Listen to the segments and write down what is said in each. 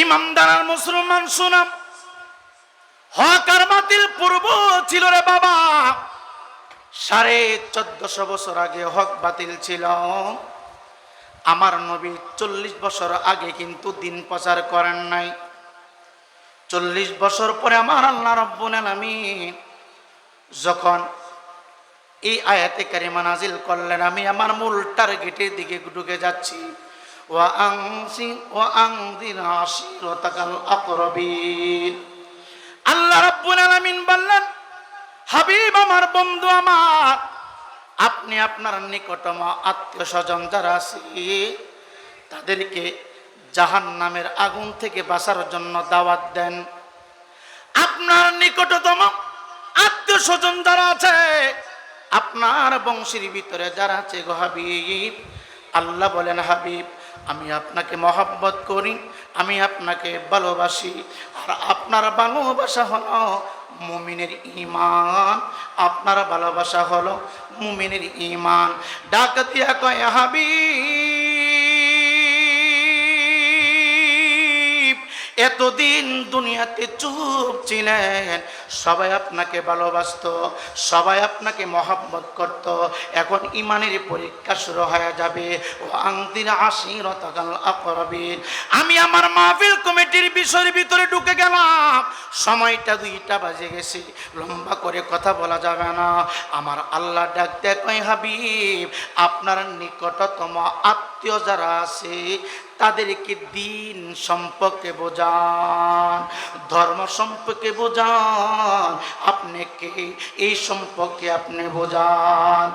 ইমানদার আর মুসলমান শুনাম, হক আর বাতিল পূর্ব ছিল রে বাবা। 1450 বছর আগে হক বাতিল ছিল। আমার নবী 40 বছর আগে কিন্তু দিন প্রচার করেন নাই। 40 বছর পরে আমার আল্লাহ রাব্বুল আলামিন যখন এই আয়াতে কারিমা নাজিল করলেন, আমি আমার মূল টার্গেটের দিকে ঢুকে যাচ্ছি। ওয়া আনজির আশিরাতাকাল আকরাবিন। আল্লাহ রাব্বুল আলামিন বললেন, হাবিব আমার, বন্ধু আমার, আপনি আপনার নিকটতম আত্মীয় স্বজন যারা আছে তাদেরকে জাহান্নামের আগুন থেকে বাঁচার জন্য দাওয়াত দেন। আপনার নিকটতম আত্মীয় স্বজন যারা আছে, আপনার বংশের ভিতরে যারা আছে গো হাবিব, আল্লাহ বলেন, হাবিব আমি আপনাকে মহব্বত করি, আমি আপনাকে ভালোবাসি। আর আপনার ভালোবাসা হলো মুমিনের ঈমান, আপনার ভালোবাসা হলো মুমিনের ঈমান। ডাক দিয়া কয়, হাবিব এতদিন দুনিয়াতে চুপ ছিলেন, সবাই আপনাকে ভালোবাসতো, সবাই আপনাকে মহব্বত করত, এখন ইমানের পরীক্ষা শুরু হয়ে যাবে। ও আনজির আশিরাতাকাল আকরাবিন। আমি আমার মাহফিল কমিটির বিষয়ের ভিতরে ঢুকে গেলাম, সময়টা 2টা বাজে গেছে, লম্বা করে কথা বলা যাবে না। আমার আল্লাহ ডাক দেয়, কয় হাবিব আপনার নিকটতম আত্মীয় যারা আছে তাদেরকে দিন সম্পর্কে বোঝান, ধর্ম সম্পর্কে বোঝান, আপনাকে এই সম্পর্কে আপনি বোঝান।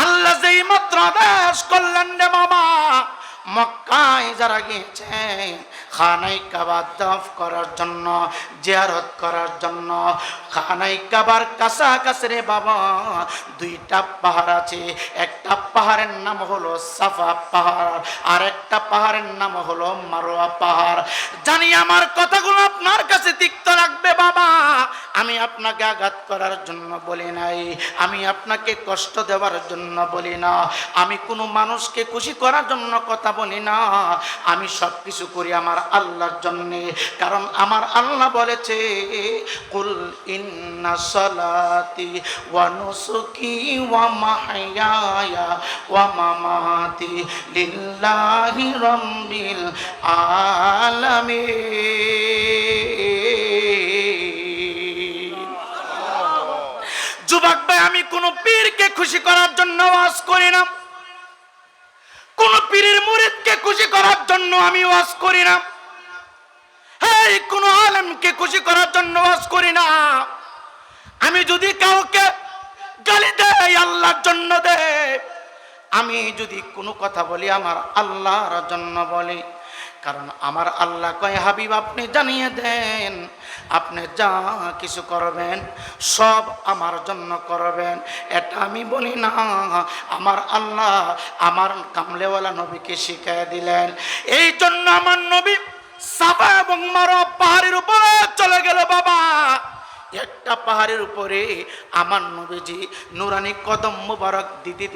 আল্লাহ যেই মাত্র আদেশ করলেন রে বাবা, মক্কায় যারা গিয়েছেন খানায় কাবা তওয়াফ করার জন্য, জিয়ারত করার জন্য, খানায় কাবার কাছাকাছি রে বাবা 2টা পাহাড় আছে। একটা পাহাড়ের নাম হলো সাফা পাহাড়, আর একটা পাহাড়ের নাম হলো মারওয়া পাহাড়। জানি আমার কথাগুলো আপনার কাছে তিক্ত লাগবে বাবা, আমি আপনাকে আঘাত করার জন্য বলি নাই, আমি আপনাকে কষ্ট দেওয়ার জন্য বলি না, আমি কোনো মানুষকে খুশি করার জন্য কথা বলি না, আমি সব কিছু করি আমার আল্লাহর জন্য। কারণ আমার আল্লাহ বলেছে, কুল ইন্না সালাতি ওয়া নুসুকি ওয়া মাহইয়ায়া ওয়া মামাতি লিল্লাহি রাব্বিল আলামিন। যুবক ভাই, আমি কোন পীরকে খুশি করার জন্য ওয়াজ করি না, কোন পীরের মুরিদকে খুশি করার জন্য আমি ওয়াজ করি না, এই কোন আলেমকে খুশি করার জন্য ওয়াজ করি না। আমি যদি কাউকে গালি দেই আল্লাহর জন্য দেই, আমি যদি কোনো কথা বলি আমার আল্লাহর জন্য বলি। কারণ আমার আল্লাহ কয়, হাবিব আপনি জানিয়ে দেন, আপনি যা কিছু করবেন সব আমার জন্য করবেন, এটা আমি বলি না, আমার আল্লাহ আমার কামলেওয়ালা নবীকে শিখিয়ে দিলেন। এই জন্য আমার নবী সাফা এবং মারওয়া পাহাড়ের উপরে চলে গেল বাবা। একটা পাহাড়ের উপরে আমার নবীজি নুরানি কদম মুবারক দিতে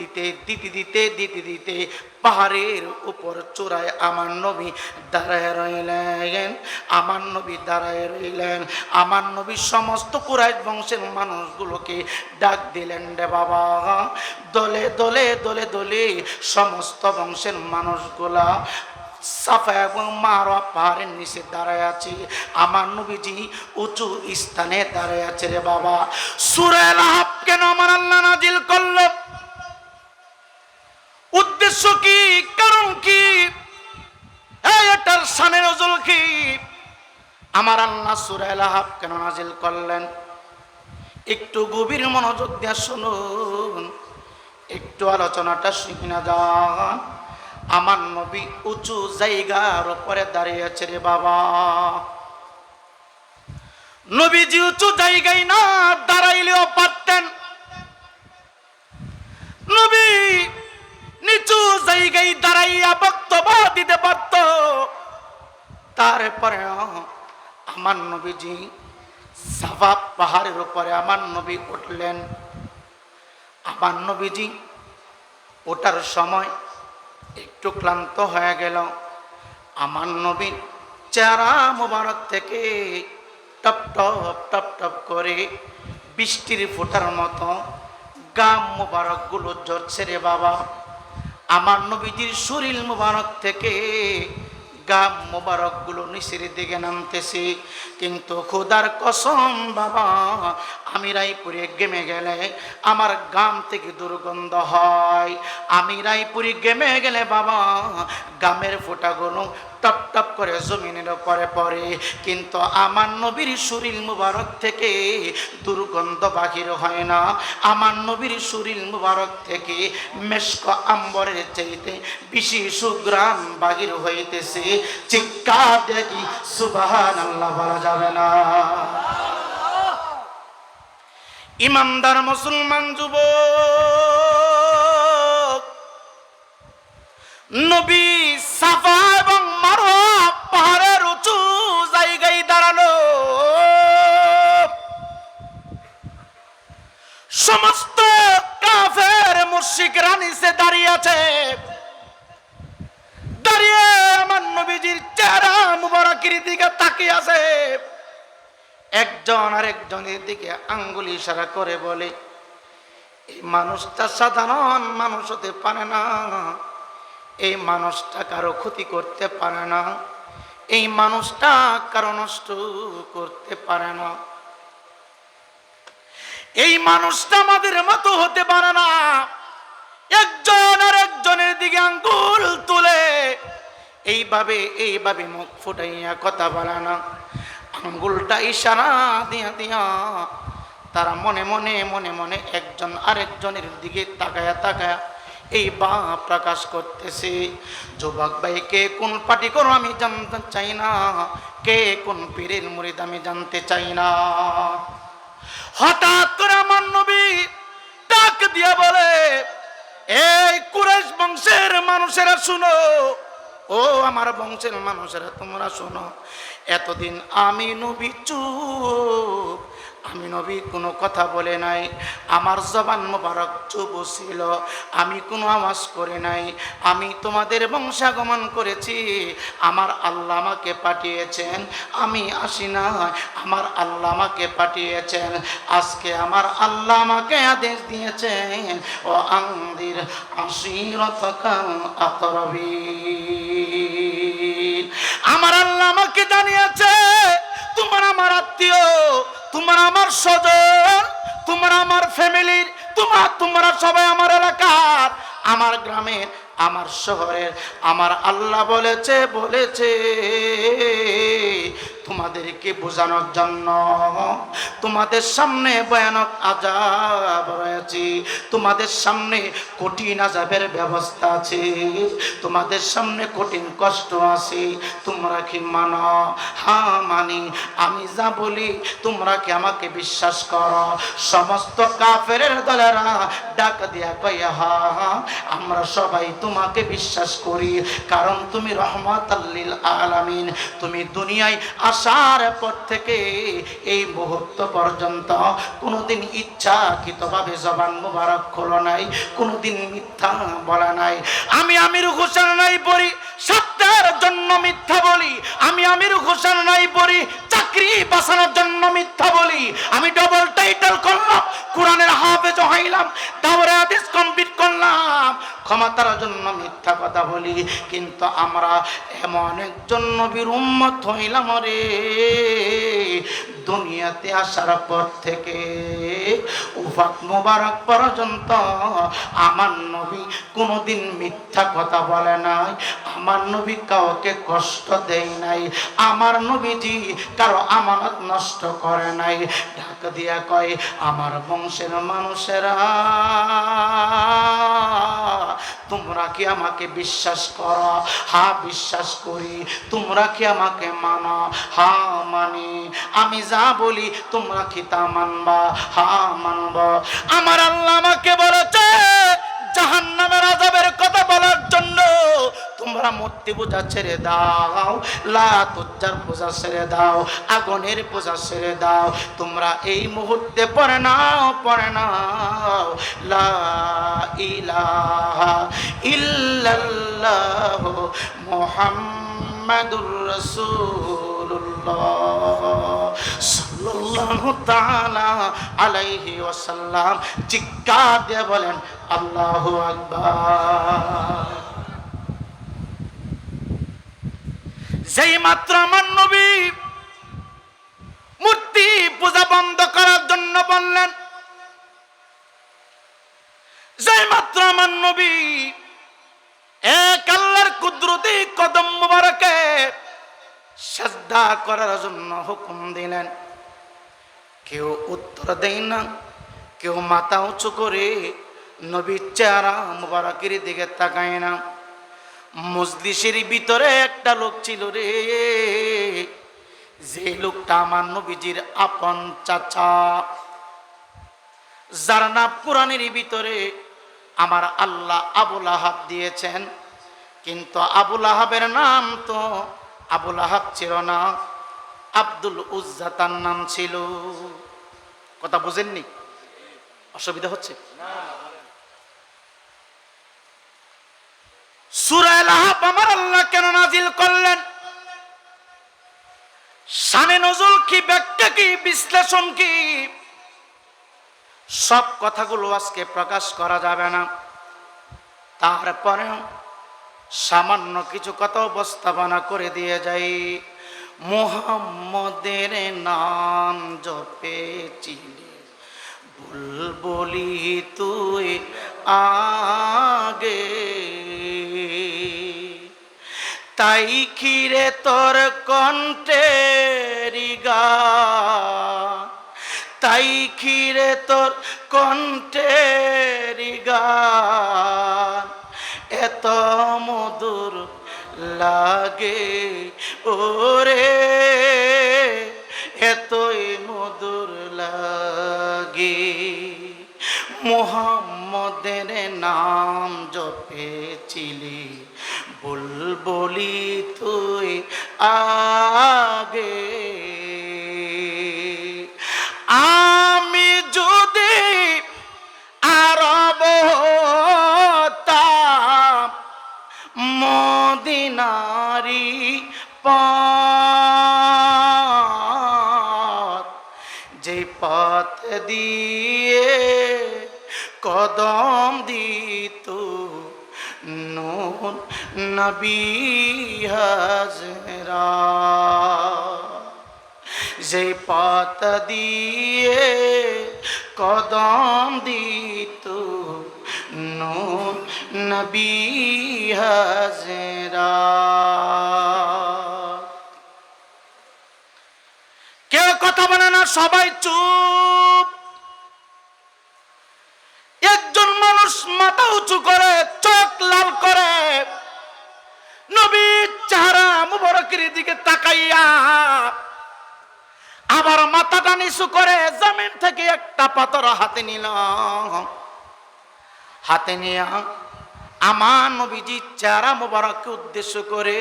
দিতে পাহাড়ের উপর চূড়ায় আমার নবী দাঁড়ায় রইলেন। আমার নবী দাঁড়ায় রইলেন, আমার নবী সমস্ত কুরাইশ বংশের মানুষগুলোকে ডাক দিলেন রে বাবা। দলে দলে দলে দলে সমস্ত বংশের মানুষগুলা সাফা এবং মারওয়া পাহাড়ের নিচে দাঁড়ায় আছে, আমার নবীজি উঁচু স্থানে দাঁড়ায় আছে রে বাবা। সূরা লাহাব কেন আমার আল্লাহ নাজিল করল? উদ্দেশ্য কি, কারণ কি, এটার শানে নজুল কি? আমার আল্লাহ সূরা লাহাব কেন নাজিল করলেন? একটু গভীর মনোযোগ দিয়ে শুনুন, একটু আলোচনাটা শুনে না যান। আমার নবী উঁচু জায়গার উপরে দাঁড়িয়ে আছে রে বাবা। নবীজি উঁচু জায়গায় না দাঁড়াইলেও পারতেন, নবী নিচু জায়গায় দাঁড়াইয়া বক্তব্য দিতে পারত। তারপরে আমার নবীজি সাফা পাহাড়ের উপরে আমার নবী উঠলেন। আমার নবীজি ওঠার সময় একটু ক্লান্ত হয়ে গেল। আমার নবী চেহারা মোবারক থেকে টপ টপ টপ টপ করে বৃষ্টির ফোঁটার মতো গাম মোবারক গুলো ঝরছে রে বাবা। আমার নবীজির শরীর মোবারক থেকে গাম মোবারক গুলো নিচের দিকে নামতেছে। কিন্তু খোদার কসম বাবা, আমি রায়পুরে গেমে গেলে আমার গাম থেকে দুর্গন্ধ হয়। আমি রায়পুরে গেমে গেলে বাবা গামের ফোঁটাগুলো টপ টপ করে জমিনের উপরে পড়ে, কিন্তু আমার নবীর শরীর মুবারক থেকে দুর্গন্ধ বাহির হয় না। আমার নবীর শরীর মুবারক থেকে মেশক আম্বরের চাইতে বেশি সুগ্রাম বাহির হইতেছে। চিৎকার দেখি সুবহানাল্লাহ বলা যাবে না? ইমানদার মুসলমান যুবক, নবী সাফা এবং মারওয়া পাহাড়ের উঁচু জায়গায় দাঁড়ানো, সমস্ত কাফের মুশরিকরা নিচে দাঁড়িয়ে আছে। দাঁড়িয়ে আমার নবীজির চেহারা মুবারকের দিকে তাকিয়ে আছে। একজন আরেকজনের দিকে আঙ্গুল ইশারা করে বলে, এই মানুষটা সাধারণ মানুষ হতে পারে না, এই মানুষটা কারো ক্ষতি করতে পারে না, এই মানুষটা কারো নষ্ট করতে পারে না, এই মানুষটা আমাদের মতো হতে পারে না। একজন আর একজনের দিকে আঙ্গুল তুলে এইভাবে মুখ ফুটাইয়া কথা বলে না, আঙ্গুলটা ইশারা দিয়া দিয়া তারা মনে মনে একজন আরেকজনের দিকে তাকায়া তাকায়া এই বা প্রকাশ করতেছে। যুবক ভাই, কে কোন পার্টি করো আমি জানতে চাই না, কে কোন পীরের মুরিদ আমি জানতে চাই না। হঠাৎ করে আমার নবী ডাক দিয়া বলে, এই কুরাইশ বংশের মানুষেরা শুনো, ও আমার বংশের মানুষেরা তোমরা শোনো। এতদিন আমি নবী চুপ, আমি নবী কোনো কথা বলে নাই, আমার জবান মোবারক চুপ ছিল, আমি কোনো আওয়াজ করে নাই। আমি তোমাদের বংশে আগমন করেছি, আমার আল্লাহ আমাকে পাঠিয়েছেন, আমি আসি না, আমার আল্লাহ আমাকে পাঠিয়েছেন। আজকে আমার আল্লাহ আমাকে আদেশ দিয়েছেন, ও আনদির আশিরাতাকাল আকরাবিন। আমার আল্লাহ আমাকে জানিয়েছে, তোমার আমার আত্মীয়, তোমার আমার স্বজন, তোমার আমার ফ্যামিলির, তোমরা সবাই আমার এলাকার, আমার গ্রামের, আমার শহরের, আমার আল্লাহ বলেছে তোমাদেরকে বোঝানোর জন্য তোমাদের সামনে ভয়ানক আযাব রয়েছে, তোমাদের সামনে কঠিন আযাবের ব্যবস্থা আছে, তোমাদের সামনে কঠিন কষ্ট আছে। তোমরা কি মানো? হ্যাঁ মানি। আমি যা বলি তোমরা কি আমাকে বিশ্বাস করো? সমস্ত কাফেরের দলেরা ডাক দিয়া কইয়া, হ্যাঁ আমরা সবাই তোমাকে বিশ্বাস করি, কারণ তুমি রহমাতাল লিল আলামিন। তুমি দুনিয়ায় আসার পর থেকে এই মুহূর্ত পর্যন্ত কোনোদিন ইচ্ছাকৃতভাবে জবান মুবারক খোলো নাই, কোনোদিন মিথ্যা বলা নাই। আমি আমির হোসেন নাই পড়ি, সত্যের জন্য মিথ্যা বলি। আমি আমির হোসেন নাই পড়ি, চাকরি বাঁচানোর জন্য মিথ্যা বলি। আমি ডবল টাইটেল করলাম, কোরআনের হাফেজ হইলাম, দাওরা হাদিস কমপ্লিট করলাম, ক্ষমতার জন্য মিথ্যা কথা বলি। কিন্তু আমরা এমন একজন নবীর উম্মত হইলাম রে, দুনিয়াতে আসার পর থেকে উফাত মুবারক পর্যন্ত আমার নবী কোনোদিন মিথ্যা কথা বলে নাই, আমার নবী কাউকে কষ্ট দেয় নাই, আমার নবীজি কারো আমানত নষ্ট করে নাই। ডাক দিয়া কয়, আমার বংশের মানুষেরা তোমরা কি আমাকে বিশ্বাস করো? হ্যাঁ বিশ্বাস করি। তোমরা কি আমাকে মানো? হ্যাঁ মানি। আমি যা বলি তোমরা কি তা মানবা? হ্যাঁ মানব। আমার আল্লাহ আমাকে বলেছে জাহান্নামের আযাবের কথা বলার জন্য তোমরা মূর্তি পূজা ছেড়ে দাও, লাত উজ্জার পূজা ছেড়ে দাও, আগুনের পূজা ছেড়ে দাও। তোমরা এই মুহূর্তে পড়ে নাও লা ইলাহা ইল্লাল্লাহু মুহাম্মাদুর মুহাম্মাদুর রাসূলুল্লাহ সাল্লাল্লাহু তাআলা আলাইহি ওয়াসাল্লাম। চিৎকার দিয়ে বলেন আল্লাহু আকবার। যেই মাত্র আমার নবী মূর্তি পূজা বন্ধ করার জন্য বললেন, যেই মাত্র আমার নবী এক আল্লাহর কুদরতি কদম মুবারকে সিজদা করার জন্য হুকুম দিলেন, কেউ উত্তর দেয় না, কেউ মাথা উঁচু করে নবীর চেহারা মুবারকের দিকে তাকায় না। মজলিসের ভিতরে একটা লোক ছিল রে, যে লোকটা আমার নবীজির আপন চাচা, যার নাম কোরআনের ভিতরে আমার আল্লাহ আবুল আহাব দিয়েছেন, কিন্তু আবুল আহাবের নাম তো আবুল আহাব ছিল না, আব্দুল উজ্জা তার নাম ছিল। কথা বুঝেননি? অসুবিধা হচ্ছে? সূরা আল-আহব আমার আল্লাহ কেন নাজিল করলেন, শানে নজুল কি, ব্যাখ্যা কি, বিশ্লেষণ কি, সব কথাগুলো আজকে প্রকাশ করা যাবে না। তারপরেও সামান্য কিছু কথা উপস্থাপনা করে দিয়ে যাই। মুহাম্মদের নাম জপেছিলি বুলবুলি তুই আগে, তাই খিরে তোর কণ্ঠের গান, তাই খিরে তোর কণ্ঠের গান এত মধুর লাগে ওরে, এতই মধুর লাগে। মুহাম্মদের নাম জপেছিলি বুলবুলি তুই আগে, আমি যদি আরব হতাম মদিনারি পথ, যে পথ দিয়ে কদম দিত নূর নবী হাজরা, যে পথ দিয়ে কদম দিত নূর নবী হাজরা। কেউ কথা বলে না, সবাই চুপ। একজন মানুষ মাথা উঁচু করে, চোখ লাল করে, নবীর চেহারা মুবারকের দিকে তাকাইয়া আবার মাথাটা নিচু করে জমিন থেকে একটা পাথর হাতে নিল। হাতে নিয়ে আমার নবীজির চেহারা মুবারককে উদ্দেশ্য করে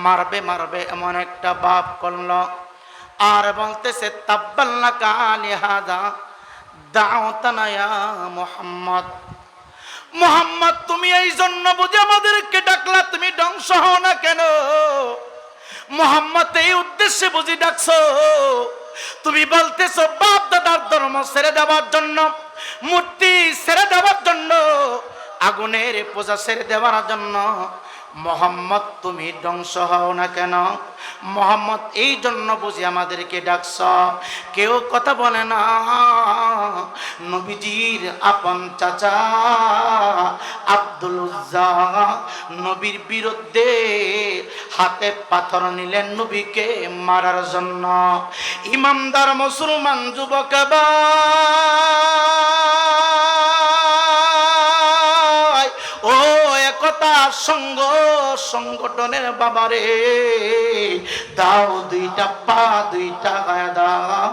মারবে মারবে এমন একটা ভাব করল, আর বলতেছে তাব্বাল্লাকা লিহাযা দাওতানা ইয়া মুহাম্মদ। মুহাম্মদ, তুমি এই জন্য বুঝে আমাদেরকে ডাকলা, তুমি ধ্বংস হও না কেন? মুহাম্মদ, এই উদ্দেশ্যে বুঝি ডাকছো? তুমি বলতেছো বাপ দাদার ধর্ম ছেড়ে দেওয়ার জন্য, মূর্তি ছেড়ে দেওয়ার জন্য, আগুনের পূজা ছেড়ে দেওয়ার জন্য। মুহাম্মদ, তুমি ধ্বংস হও না কেন? মুহাম্মদ, এই জন্য বুঝি আমাদেরকে ডাকছ? কেউ কথা বলে না। নবীজির আপন চাচা আব্দুল উজ্জা নবীর বিরুদ্ধে হাতে পাথর নিলেন নবীকে মারার জন্য। ইমানদার মুসলমান যুবক ও একতা সঙ্গ সংগঠনের বাবারে, দাও দুইটা পা দুইটা গায়ে দাও।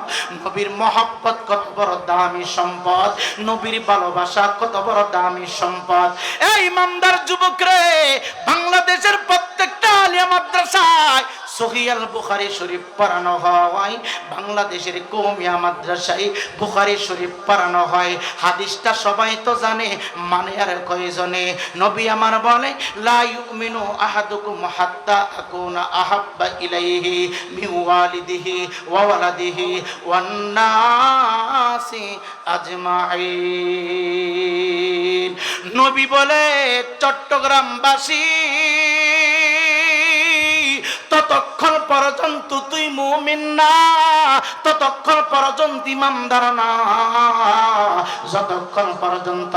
নবীর মহব্বত কত বড় দামি সম্পদ, নবীর ভালোবাসা কত বড় দামি সম্পদ। এই ইমানদার যুবক রে, বাংলাদেশের প্রত্যেকটা আলিয়া মাদ্রাসায় সহিহ বুখারী শরীফ পড়ানো হয়, বাংলাদেশের কওমিয়া মাদ্রাসায় বুখারী শরীফ পড়ানো হয়। হাদিসটা সবাই তো জানে, মানে আর কয়জনে? নবী আমার বলে, লা ইউমিনু আহাদুকুম হাত্তা আকুনা আহাব্বা ইলাইহি মিন ওয়ালিদিহি ওয়া ওয়ালাদিহি ওয়ান নাসি আজমাইন। নবী বলে, চট্টগ্রামবাসী ততক্ষণ পর্যন্ত তুই মুমিন না, ততক্ষণ পর্যন্ত ইমানদার না, যতক্ষণ পর্যন্ত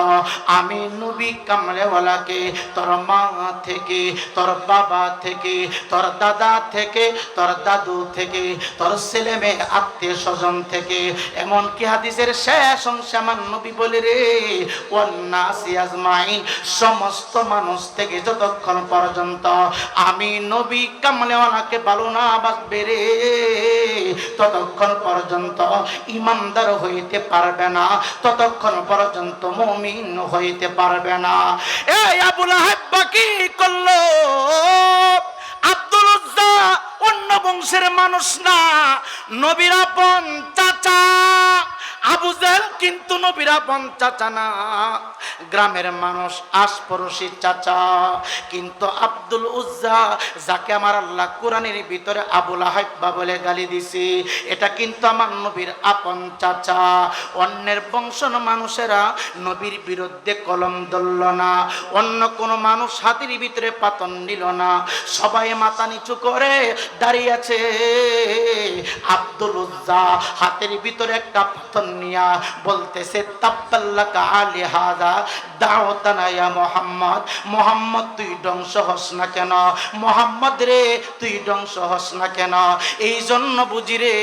আমি নবী কামলেওয়ালাকে তোর মা থেকে, তোর বাবা থেকে, তোর দাদা থেকে, তোর দাদু থেকে, তোর ছেলে মেয়ে আত্মীয় স্বজন থেকে, এমনকি হাদিসের শেষ অংশে আমার নবী বলে রে, ওয়ান্নাসি আজমাইন, সমস্ত মানুষ থেকে যতক্ষণ পর্যন্ত আমি নবী কামলেওয়ালাকে ভালো না বাসবে রে, ততক্ষণ পর্যন্ত ইমানদার হইতে পারবে না, ততক্ষণ পর্যন্ত মুমিন হইতে পারবে না। এই আবু লাহাব কি করলো? আব্দুল উজ্জা অন্য বংশের মানুষ না, নবীর আপন চাচা। আবু জেহেল কিন্তু নবীর আপন চাচা না, গ্রামের মানুষ, আশপড়শী চাচা। কিন্তু আব্দুল উজ্জা, যাকে আমার আল্লাহ কোরআনের ভিতরে আবু লাহাব বলে গালি দিছে, এটা কিন্তু আমার নবীর আপন চাচা। অন্যের বংশের মানুষেরা নবীর বিরুদ্ধে কলম ধরল না, অন্য কোনো মানুষ হাতির ভিতরে পাতন নিল না, সবাই মাথা নিচু করে দাঁড়িয়ে আছে। আব্দুল উজ্জা হাতের ভিতরে একটা পাথর নিয়া বলতেছে, তাব্বাল্লাকা আলি হাযা দাওতানা ইয়া মুহাম্মদ, মুহাম্মদ তুই ধ্বংস হস না কেন, মুহাম্মদ রে তুই ধ্বংস হস না কেন? এই জন্য বুঝি রে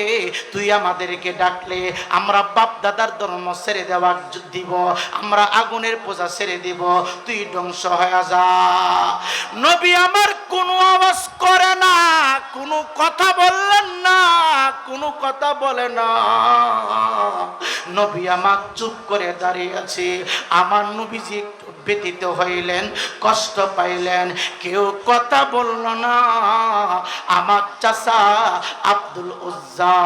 তুই আমাদেরকে ডাকলে আমরা বাপ দাদার ধর্ম ছেড়ে দেওয়ার দিব, আমরা আগুনের পূজা ছেড়ে দিব, তুই ধ্বংস হয়ে যা। নবী আমার কোনো আওয়াজ করে না, কোনো কথা বললেন না, কোনো কথা বলে না। নবী আমার চুপ করে দাঁড়িয়ে আছে। আমার নবীজি একটু ব্যথিত হইলেন, কষ্ট পাইলেন, কেউ কথা বলল না। আমার চাচা আব্দুল উজ্জা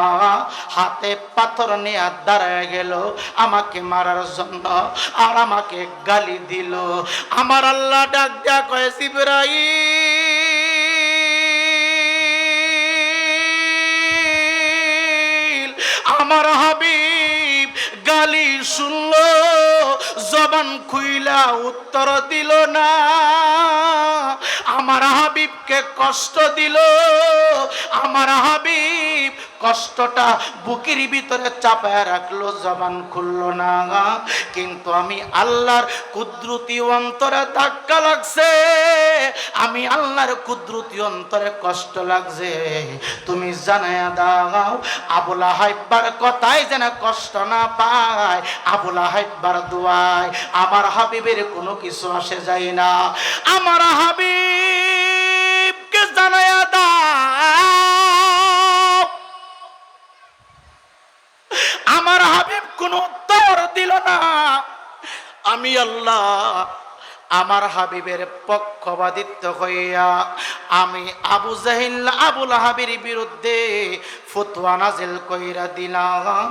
হাতে পাথর নিয়ে দাঁড়ায় গেল আমাকে মারার জন্য, আর আমাকে গালি দিল। আমার আল্লাহ ডাক দেয়া কয়ে, জিবরাইল, আমার হাবিব গালি শুনলো, জবান খুইলা উত্তর দিল না, আমার হাবিবকে কষ্ট দিল। আমার হাবিব কষ্টটা বুকের ভিতরে চাপায় রাখলো, জবান খুললো না। কিন্তু আমি আল্লাহর কুদরতি অন্তরে ধাক্কা লাগছে, আমি আল্লাহর কুদরতি অন্তরে কষ্ট লাগছে, তুমি জানায়া দাও আবু লাহাবর কথায় যেন কষ্ট না পায়, আবু লাহাবর দোয়ায় আমার হাবিবের কোনো কিছু আসে যায় না। আমার হাবিবকে জানায়া দাও। আমার হাবিব কোনো উত্তর দিল না। আমি আল্লাহ আমার হাবিবের পক্ষপাতিত্ব হইয়া আমি আবু জাহিল আবু লাহাবের বিরুদ্ধে ফতোয়া নাজিল কইরা দিলাম।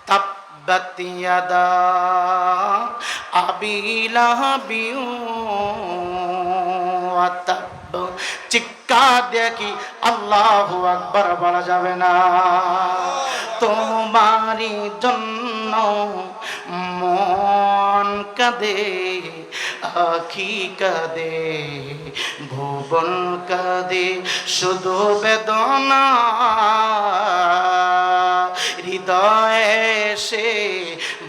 তাব্বাত ইয়াদা আবি লাহাবিন ওয়া তাব। চিৎকার দেখি আল্লাহু আকবার বলা যাবে না। তোমারই জন্য মন কাঁদে, আখি কাঁদে, ভুবন কাঁদে, শুধু বেদনা হৃদয়ে সে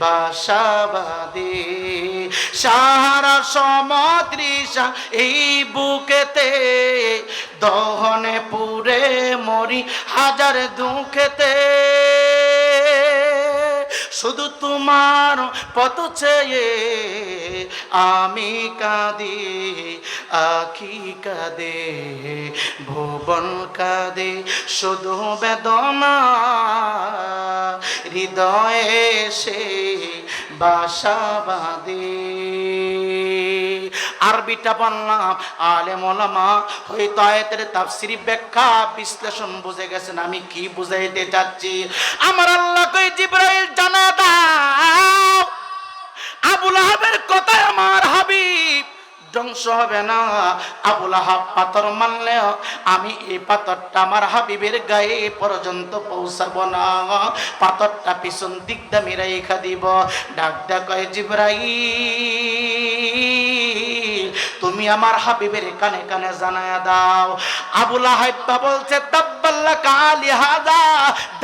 বাসা বাঁধে। সারা সমতৃষা এই বুকেতে, দহনে পুরে মরি হাজার দুঃখেতে, শুধু তোমার পথ চেয়ে আমি কাঁদি, আখি কাঁদে, ভুবন কাঁদে, শুধু বেদনা হৃদয়ে সে বাসা বাঁধে। আরবিটা বললাম, আলেম ওলামা হয়তো আয়াতের তাফসীরি ব্যাখ্যা বিশ্লেষণ বুঝে গেছেন আমি কি বুঝাইতে চাচ্ছি। আমার আল্লাহ কই জিবরাইল জানা দাও আবু লাহাবের কথায় আমার হাবিব ধ্বংস হবে না। আবু লাহাব পাথর মারলেও আমি এই পাথরটা আমার হাবিবের গায়ে পর্যন্ত পৌঁছাবো না, পাথরটা পিছন দিক দিয়ে আমি রেখে দিব। ডাক ডাক কয় জিবরাইল তুমি আমার হাবিবের কানে কানে জানায়া দাও। আবু লাহাব বলছে তাব্বাল্লাকা লিহাযা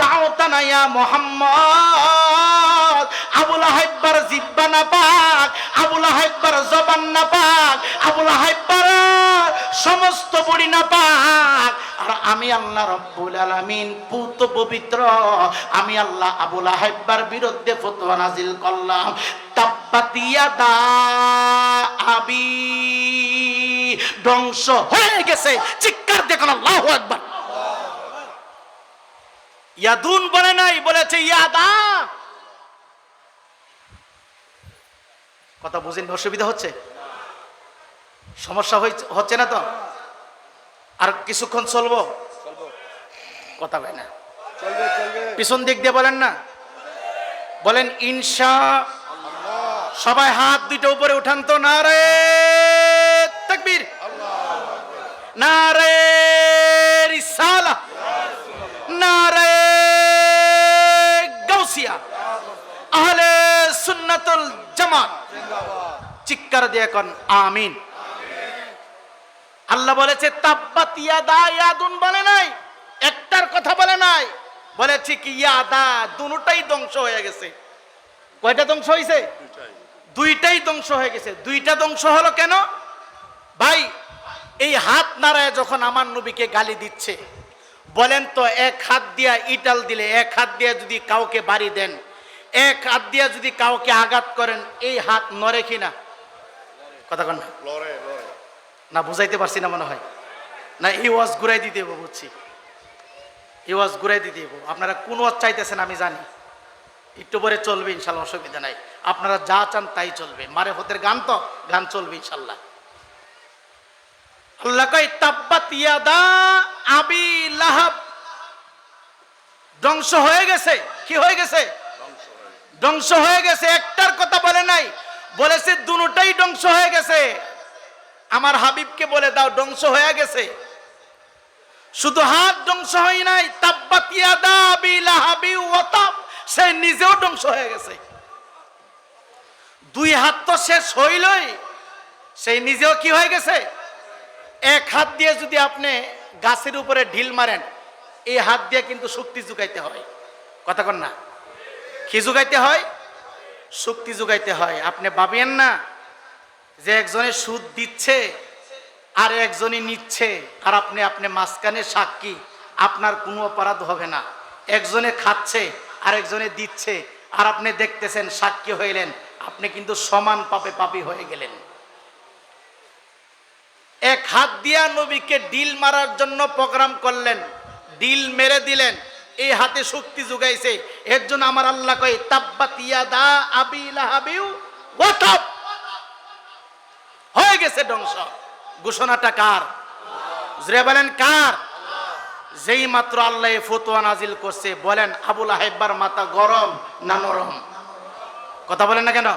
দাওতানা ইয়া মুহাম্মদ। আবু লাহাব জিব্বা না পাক, আবু লাহাব জবান না পাক, আবু লাহাব সমস্ত বডি না পাক। আর আমি আল্লাহ রব্বুল আলামিন পুত পবিত্র, আমি আল্লাহ আবু লাহাবের বিরুদ্ধে ফতোয়া নাজিল করলাম। তাব্বাত ইয়াদা আবি ধ্বংস হয়ে গেছে। চিৎকার দেখুন আল্লাহু আকবার। ইয়াদুন বলে নাই, বলেছে ইয়াদা। কথা বুঝেন? অসুবিধা হচ্ছে? সমস্যা হচ্ছে না তো? আর কিছুক্ষণ চলবো? কথা হয় না, পিছন দিক দিয়ে বলেন না, বলেন ইনশাআল্লাহ। সবাই হাত দুইটা উপরে উঠান তো। নারে তাকবীর, নারে রিসালাহ, নারে গাউসিয়া, আহলে সুন্নাতুল জামাত। চিৎকার দিয়ে কোন আমিন। আল্লাহ বলেছে তাব্বাত ইয়াদা, ইয়াদুন বলে নাই, একটার কথা বলে নাই, বলেছে কি ইয়াদা, দুটোটাই ধ্বংস হয়ে গেছে। কয়টা ধ্বংস হয়েছে? দুইটাই ধ্বংস হয়ে গেছে। দুইটা ধ্বংস হলো কেন ভাই? এই হাত নাড়ায় যখন আমার নবীকে গালি দিচ্ছে, বলেন তো এক হাত দিয়া ইটাল দিলে, এক হাত দিয়া যদি কাউকে বাড়ি দেন, এক হাত দিয়া যদি কাউকে আঘাত করেন, এই হাত নড়ে কিনা? কথা কন না, না বুঝাইতে পারছি না মনে হয়। না এই ওয়াজ ঘুরাই দিতে হবো, বুঝছি, এই ওয়াজ ঘুরাই দিতে হবো। আপনারা কোন ওয়াজ চাইতেছেন আমি জানি, একটু পরে চলবে ইনশাল্লাহ, অসুবিধা নাই। আপনারা যা চান তাই চলবে। মারে হতের গান তো, গান চলবে ইনশাল্লাহ। আল্লাহ কয় তাব্বাত ইয়াদা আবি লাহাব, ধ্বংস হয়ে গেছে। কি হয়ে গেছে? ধ্বংস হয়ে গেছে। একটার কথা বলে নাই, বলেছে দুটোটাই ধ্বংস হয়ে গেছে। আমার হাবিবকে বলে দাও ধ্বংস হয়ে গেছে। শুধু হাত ধ্বংস হয় নাই, তাব্বাত ইয়াদা আবি লাহাবি ওয়া তাব, সে নিজেও ধ্বংস হয়ে গেছে। দুই হাত তো শেষ হইলই, সেই নিজেও কি হয়ে গেছে? এক হাত দিয়ে যদি আপনি গাছের উপরে ঢিল মারেন, এই হাত দিয়ে কিন্তু শক্তি যোগাইতে হয়। কথা কন না, কি যোগাইতে হয়? শক্তি যোগাইতে হয়। আপনি ভাবেন না যে একজনে সুদ দিচ্ছে আর একজনই নিচ্ছে, আর আপনি মাঝখানে সাক্ষী, আপনার কোনো অপরাধ হবে না। একজনে খাচ্ছে আর একজনে দিচ্ছে, আর আপনি দেখতেছেন, সাক্ষী হইলেন, আপনি কিন্তু সমান পাপে পাপী হয়ে গেলেন। এক হাত দিয়া নবীকে ডিল মারার জন্য প্রোগ্রাম করলেন, ডিল মেরে দিলেন, এই হাতে শক্তি যোগাইছে। এর জন্য আমার আল্লাহ কয় তাব্বাত ইয়াদা আবি লাহাবি ওয়া তাব, হয়ে গেছে ধ্বংস। ঘোষণাটা কার? জোরে বলেন কার? যেই মাত্র আল্লাহ ফতোয়া নাজিল করছে, বলেন আবু লাহাবের মাথা গরম না নরম? কথা বলেন না কেন?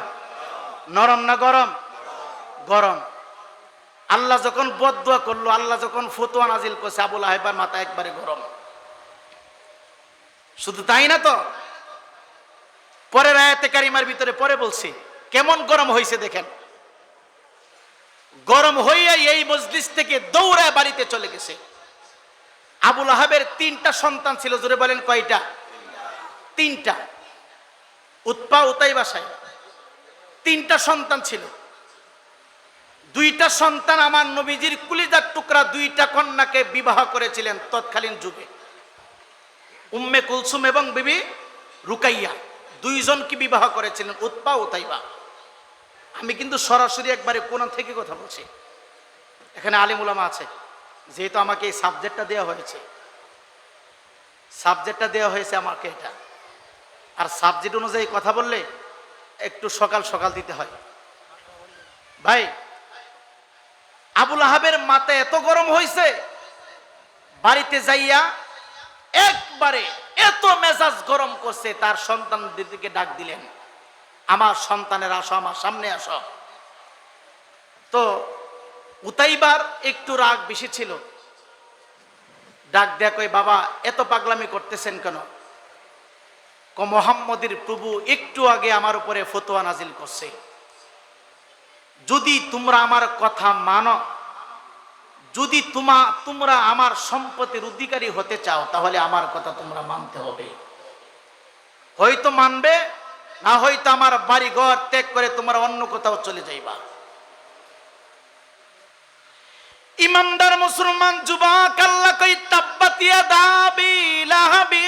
নরম না গরম? গরম। আল্লাহ যখন বদদুয়া করলো, আল্লাহ যখন ফতোয়া নাজিল করছে, আবু লাহাবের মাথা একবারে গরম। শুধু তাই না তো, পরের আয়াতে কারিমার ভিতরে পরে বলছি কেমন গরম হয়েছে দেখেন। গরম হইয়া এই মজলিস থেকে দৌড়ায় বাড়িতে চলে গেছে। আবু লাহাবের 3টা সন্তান ছিল। জোরে বলেন কয়টা? 3টা। উতপা উতাইবা সাহেব 3টা সন্তান ছিল। 2টা সন্তান আমার নবীজির কুলিজার টুকরা 2টা কন্যাকে বিবাহ করেছিলেন তৎকালীন যুগে। উম্মে কুলসুম এবং বিবি রুকাইয়া, 2 জনকে বিবাহ করেছিলেন, উতপা উতাইবা। আমি কিন্তু সরাসরি একবারে কোরআন থেকে কথা বলছি। এখানে আলেম উলামা আছে, যেহেতু আমাকে এই সাবজেক্টটা দেওয়া হয়েছে, আমাকে এটা। আর সাবজেক্ট অনুযায়ী কথা বললে একটু সকাল সকাল দিতে হয়। ভাই আবুল আহাবের মাথা এত গরম হয়েছে, বাড়িতে যাইয়া একবারে এত মেজাজ গরম করছে, তার সন্তানদের দিকে ডাক দিলেন, আমার সন্তানের আসো, আমার সামনে আসো। তো উতাইবার একটু রাগ বেশি ছিল, ডাক দেয়া কই, বাবা এত পাগলামি করতেছেন কেন? মোহাম্মদের প্রভু একটু আগে আমার উপরে ফতোয়া নাজিল করছে, যদি তোমরা আমার কথা মানো, যদি তোমরা আমার সম্পত্তির অধিকারী হতে চাও, তাহলে আমার কথা তোমরা মানতে হবে। হয়তো মানবে, না হয়তো আমার বাড়ি ঘর ত্যাগ করে তোমরা অন্য কোথাও চলে যাইবা। ইমানদার মুসলমান যুবক আল্লাহ কই, তাব্বাত ইয়াদা আবি লাহাবি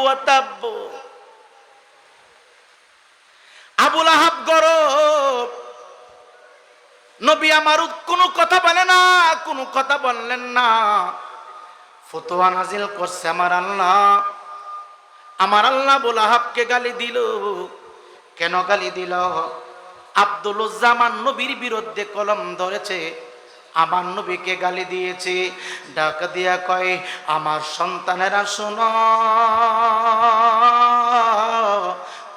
ওয়া তাব্ব। আবু লাহাব গরব, নবী আমার কোনো কথা বলে না, কোনো কথা বললেন না। ফতোয়া নাজিল করছে আমার আল্লাহ। আমার আল্লাহ আবু লাহাবকে গালি দিল। কেন গালি দিল? আব্দুল উজ্জামান নবীর বিরুদ্ধে কলম ধরেছে, আমার নবীকে গালি দিয়েছে। ডাক দিয়া কয়, আমার সন্তানেরা শোনো,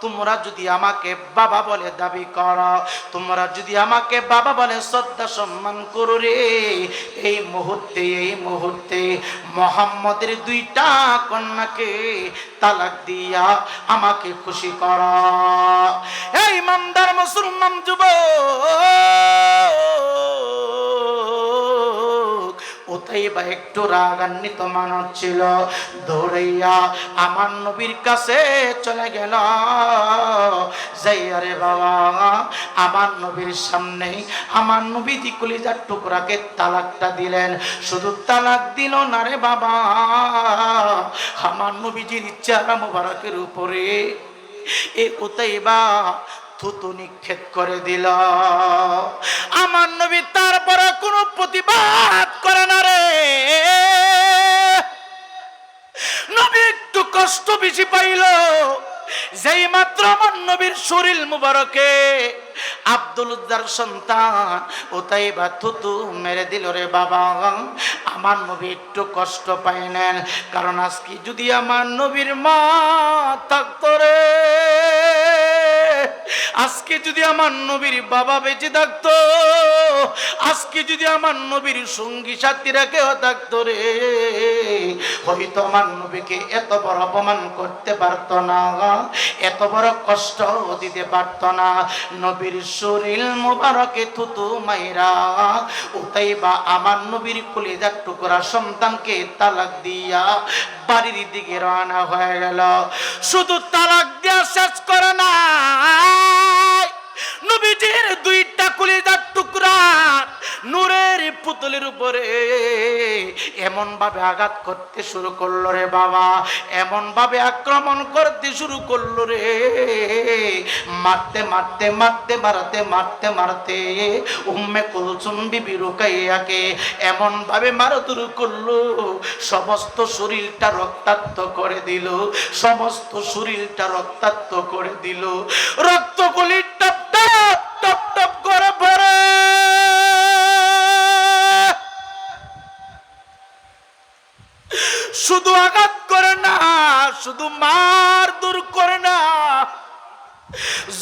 তোমরা যদি আমাকে বাবা বলে দাবি করো, তোমরা যদি আমাকে বাবা বলে শ্রদ্ধা সম্মান করো রে, এই মুহূর্তে মুহাম্মদের দুইটা কন্যাকে তালাক দিয়া আমাকে খুশি করো। এই ইমানদার মুসলমান যুবক, উতাইবা একটু রাগান্বিত মানুষ ছিল, দৌড়াইয়া আমার নবীর কাছে চলে গেল। যাইয়া রে বাবা, আমার নবীর সামনে আমার নবীজি কলিজার টুকরাকে তালাকটা দিলেন। শুধু তালাক দিল না রে বাবা, আমার নবীজির চেহারা মোবারকের উপরে এ উতাইবা থুতু নিক্ষেপ করে দিল। আমার নবী তারপরে কোনো প্রতিবাদ করে না রে। নবী একটু কষ্ট বেশি পাইল, যেই মাত্র আমার নবীর শরীর মুবারকে আব্দুল উজ্জার সন্তান উতাইবা থুতু মেরে দিল রে বাবা। আমার নবী একটু কষ্ট পাইলেন, কারণ আজকে যদি আমার নবীর মা থাকতো রে, আজকে যদি আমার নবীর বাবা বেঁচে থাকতো, আজকে যদি আমার নবীর সঙ্গী সাথীরা কেউ থাকতো রে, হয়তো আমার নবীকে এত বড় অপমান করতে পারতো না, এত বড় কষ্ট দিতে পারতো না। নবীর শরীর মোবারকে থুতু মাইরা উতাইবা আমার নবীর কলিজার টুকরা সন্তানকে তালাক দিয়া বাড়ির দিকে রওনা হয়ে গেল। শুধু তালাক দেওয়া শেষ করে না, নবীজির দুইটা কলিজার টুকরা নূরের পুতুলের উপরে এমন ভাবে আঘাত করতে শুরু করলো রে বাবা, এমন ভাবে আক্রমণ করতে শুরু করলো রে, মারতে মারতে মারতে মারতে মারতে মারতে উম্মে কুলসুম বিবি রুকাইয়াকে এমন ভাবে মারধর করলো, সমস্ত শরীরটা রক্তাক্ত করে দিল, সমস্ত শরীরটা রক্তাক্ত করে দিল, রক্তগুলি টপ টপ টপ টপ করে পড়ে। শুধু আঘাত করে না, শুধু মার দূর করে না,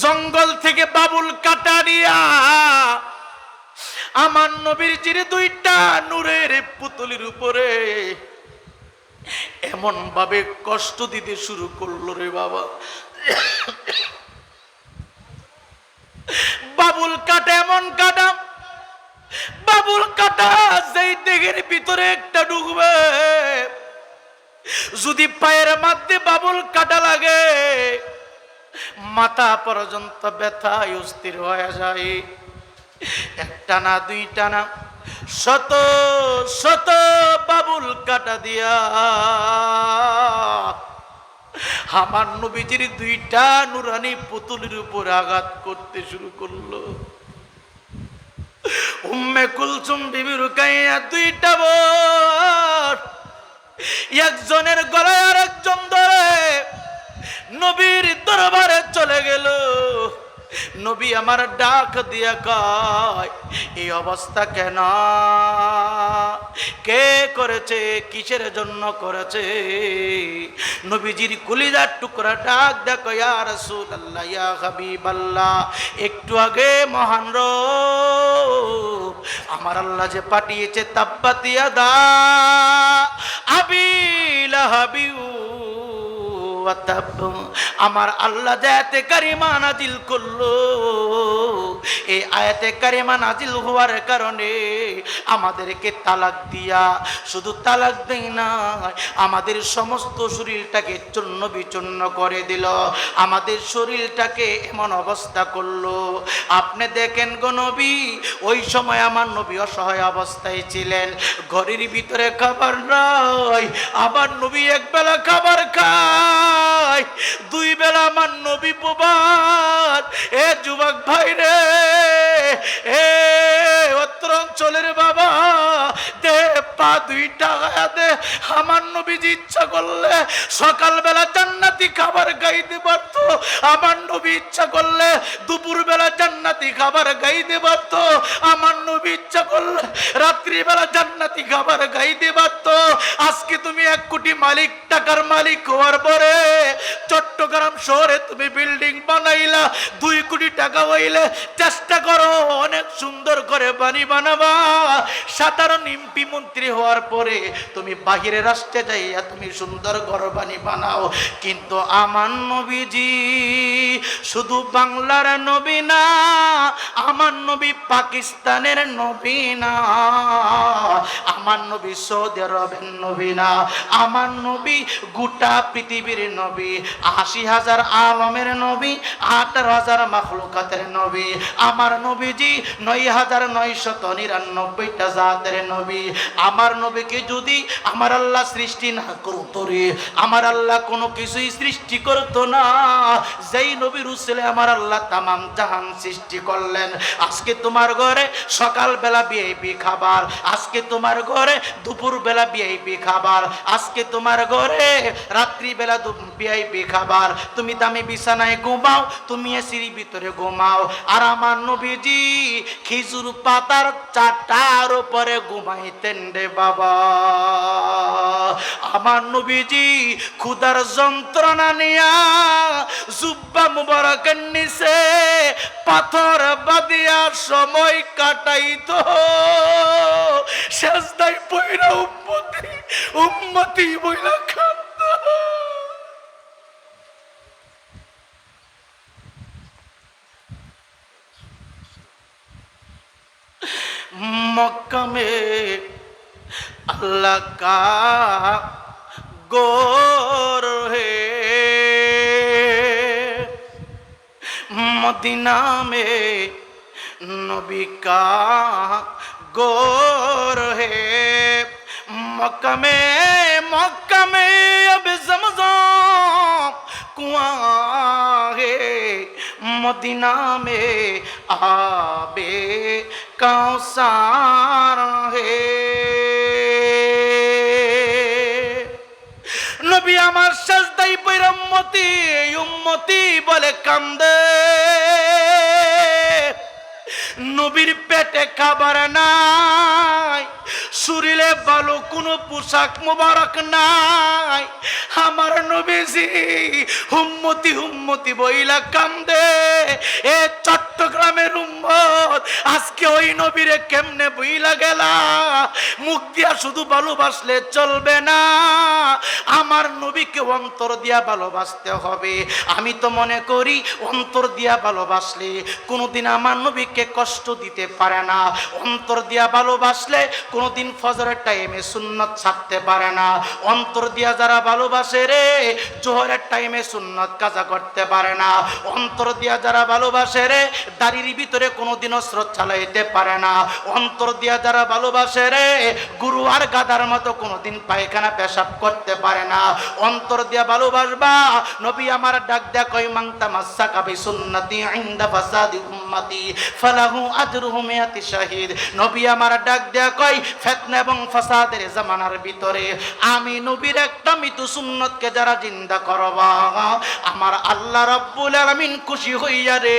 জঙ্গল থেকে বাবুল কাটা নিয়া আমার নবীর জিরে দুইটা নূরের পুতুলের উপরে এমন ভাবে কষ্ট দিতে শুরু করলো রে বাবা। বাবুল কাটা এমন কাটা, বাবুল কাটা যেই দেহের ভিতরে একটা ঢুকবে, যদি পায়ের মধ্যে বাবুল কাটা লাগে মাথা পর্যন্ত ব্যথায় অস্থির হয়ে যায়। একটা না দুইটা না, শত শত বাবুল কাটা দিয়া আমার নবীজির দুইটা নুরানি পুতুলের উপর আঘাত করতে শুরু করলো। উম্মে কুলসুম বিবি রুকাইয়া দুইটা বোন একজনের গলায় আর একজন ধরে নবীর দরবারে চলে গেল। নবী আমার ডাক দিয়া কয় এই অবস্থা কেন, কে করেছে, কিসের জন্য করেছে? নবীজির কলিজার টুকরা ডাক দেখো, ইয়া রাসূলুল্লাহ, ইয়া হাবিবাল্লাহ, একটু আগে মহান রব আমার আল্লাহ যে পাঠিয়েছে, তাব্বাত ইয়াদা আবি লাহাবি ওয়া তাব, আমার আল্লাহ যে আয়াতে কারিমা নাজিল করলো, এই আয়াতে কারিমা নাজিল হওয়ার কারণে আমাদেরকে তালাক দিয়া, শুধু তালাক দেই না, আমাদের সমস্ত শরীরটাকে চূর্ণ বিচূর্ণ করে দিল, আমাদের শরীরটাকে এমন অবস্থা করলো। আপনি দেখেন গো নবী, ওই সময় আমার নবী অসহায় অবস্থায় ছিলেন, ঘরের ভিতরে খাবার নাই, আমার নবী একবেলা খাবার খায়, দুই বেলা আমার নবী প্রবাদ। এ যুবক ভাই রে, এ অত্র অঞ্চলের বাবা, দে পা দুইটা দে, আমার নবীজি ইচ্ছা করলে সকালবেলা জান্নাতি খাবার গাইতে পারত, আমার নবী ইচ্ছা করলে দুপুর বেলা জান্নাতি খাবার গাইতে পারত, আমার নবী ইচ্ছা করলে রাত্রিবেলা জান্নাতি খাবার গাইতে পারত। আজকে তুমি 1 কোটি মালিক, টাকার মালিক হওয়ার পরে চট্টগ্রাম শহরে তুমি বিল্ডিং বানাইলা, 2 কোটি টাকা হইলে চেষ্টা করো অনেক সুন্দর করে বাড়ি বানাবা। সাধারণ এমপি মন্ত্রী হওয়ার পরে তুমি বাহিরে রাষ্ট্রে যাইয়া তুমি সুন্দর ঘর বাড়ি বানাও, কিন্তু আমার নবীজি শুধু বাংলার নবী না, আমার নবী পাকিস্তানের নবী না, আমার নবী সৌদি আরবের নবী না, আমার নবী গোটা পৃথিবীর নবী, 80,000 আলমের নবী, 18,000 মাখলুকাতের নবী, আমার নবীজি 9,999টা জাতের নবী। আমার নবীকে যদি আমার আল্লাহ সৃষ্টি না করতো রে, আমার আল্লাহ কোনো কিছুই সৃষ্টি করতো না, যেই নবীর উসিলে আমার আল্লাহ তামাম জাহান সৃষ্টি করলেন। আজকে তোমার ঘরে সকালবেলা ভিআইপি খাবার, আজকে তোমার ঘরে দুপুরবেলা ভিআইপি খাবার, আজকে তোমার ঘরে রাত্রিবেলা ভিআইপি খাবার, তুমি দামি বিছানায় ঘুমাও, তুমি এসির ভিতরে ঘুমাও, আর আমার নবীজি খেজুর পাতার চাটার উপরে ঘুমাইতেন রে বাবা। আমার নবীজি ক্ষুধার যন্ত্রণা নিয়া জুব্বা মুবারকের নিচে পাথর বাঁধিয়া সময় কাটাইতো, সেজদায় পইরা উম্মতি উম্মতি বইলা কাঁদত। मक्का में अल्लाह का गोर है, मदीना में नबी का गोर है, मक्का में अब ज़मज़म कुआं है, मदीना में आबे कौसार है। নবী আমার সাজদাই পইরা উম্মতি উম্মতি বলে কান্দে, নবীর পেটে খাবার নাই, শরীরে ভালো কোনো পোশাক মোবারক নাই, আমার নবীজি উম্মতি উম্মতি বইলা কান্দে। এ চট্টগ্রামের উম্মত, আজকে ওই নবীরে কেমনে বইলা গেলা? মুখ দিয়া শুধু ভালোবাসলে চলবে না, আমার নবীকে অন্তর দিয়া ভালোবাসতে হবে। আমি তো মনে করি অন্তর দিয়া ভালোবাসলে কোনোদিন আমার নবীকে কষ্ট দিতে পারে না, অন্তর দিয়া ভালোবাসলে কোনোদিন ফজরের টাইমে সুন্নত ছাড়তে পারে না, অন্তর দিয়া যারা ভালোবাসে রে জোহরের টাইমে সুন্নত কাজা করতে পারে না, অন্তর দিয়া যারা ভালোবাসে রে দাড়ির ভিতরে কোনোদিনও স্রোত চালাইতে পারে না, অন্তর দিয়া যারা ভালোবাসে রে গুরু আর গাদার মতো কোনোদিন পায়খানা পেশাব করতে পারে না। অন্তর দিয়া ভালোবাসবা। নবী আমার ডাক দেয়া কয় মান তামাসসাকা বিসুন্নতি ইনদা ফাসাদি উম্মতি ফালাহু আজরুহু মিয়াতি শাহিদ। নবী আমার ডাক দেয়া কয় ফিতনা এবং ফাসাদের জামানার ভিতরে আমি নবীর একটা মৃত্যু সুন্নতকে যারা জিন্দা করবা আমার আল্লাহ রাব্বুল আলামিন খুশি হইয়া রে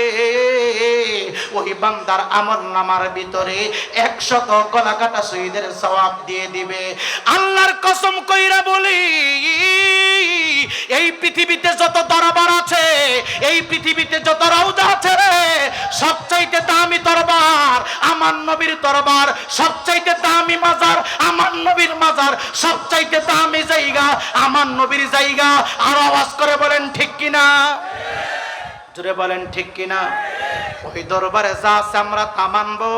ওই বান্দার আমল নামার ভিতরে 100 গলা কাটা শহীদের সওয়াব দিয়ে দিবে। আল্লাহর কসম কইরা বলি এই পৃথিবীতে যত দরবার আছে, এই পৃথিবীতে যত রওজা আছে রে, সবচাইতে দামি দরবার আমার নবীর দরবার, সবচাইতে দামি মাজার আমার নবীর মাজার, সবচাইতে দামি জায়গা আমার নবীর জায়গা। আর আওয়াজ করে বলেন ঠিক কিনা, জোরে বলেন ঠিক কিনা। ওই দরবারে যা আছে আমরা তা মানবো,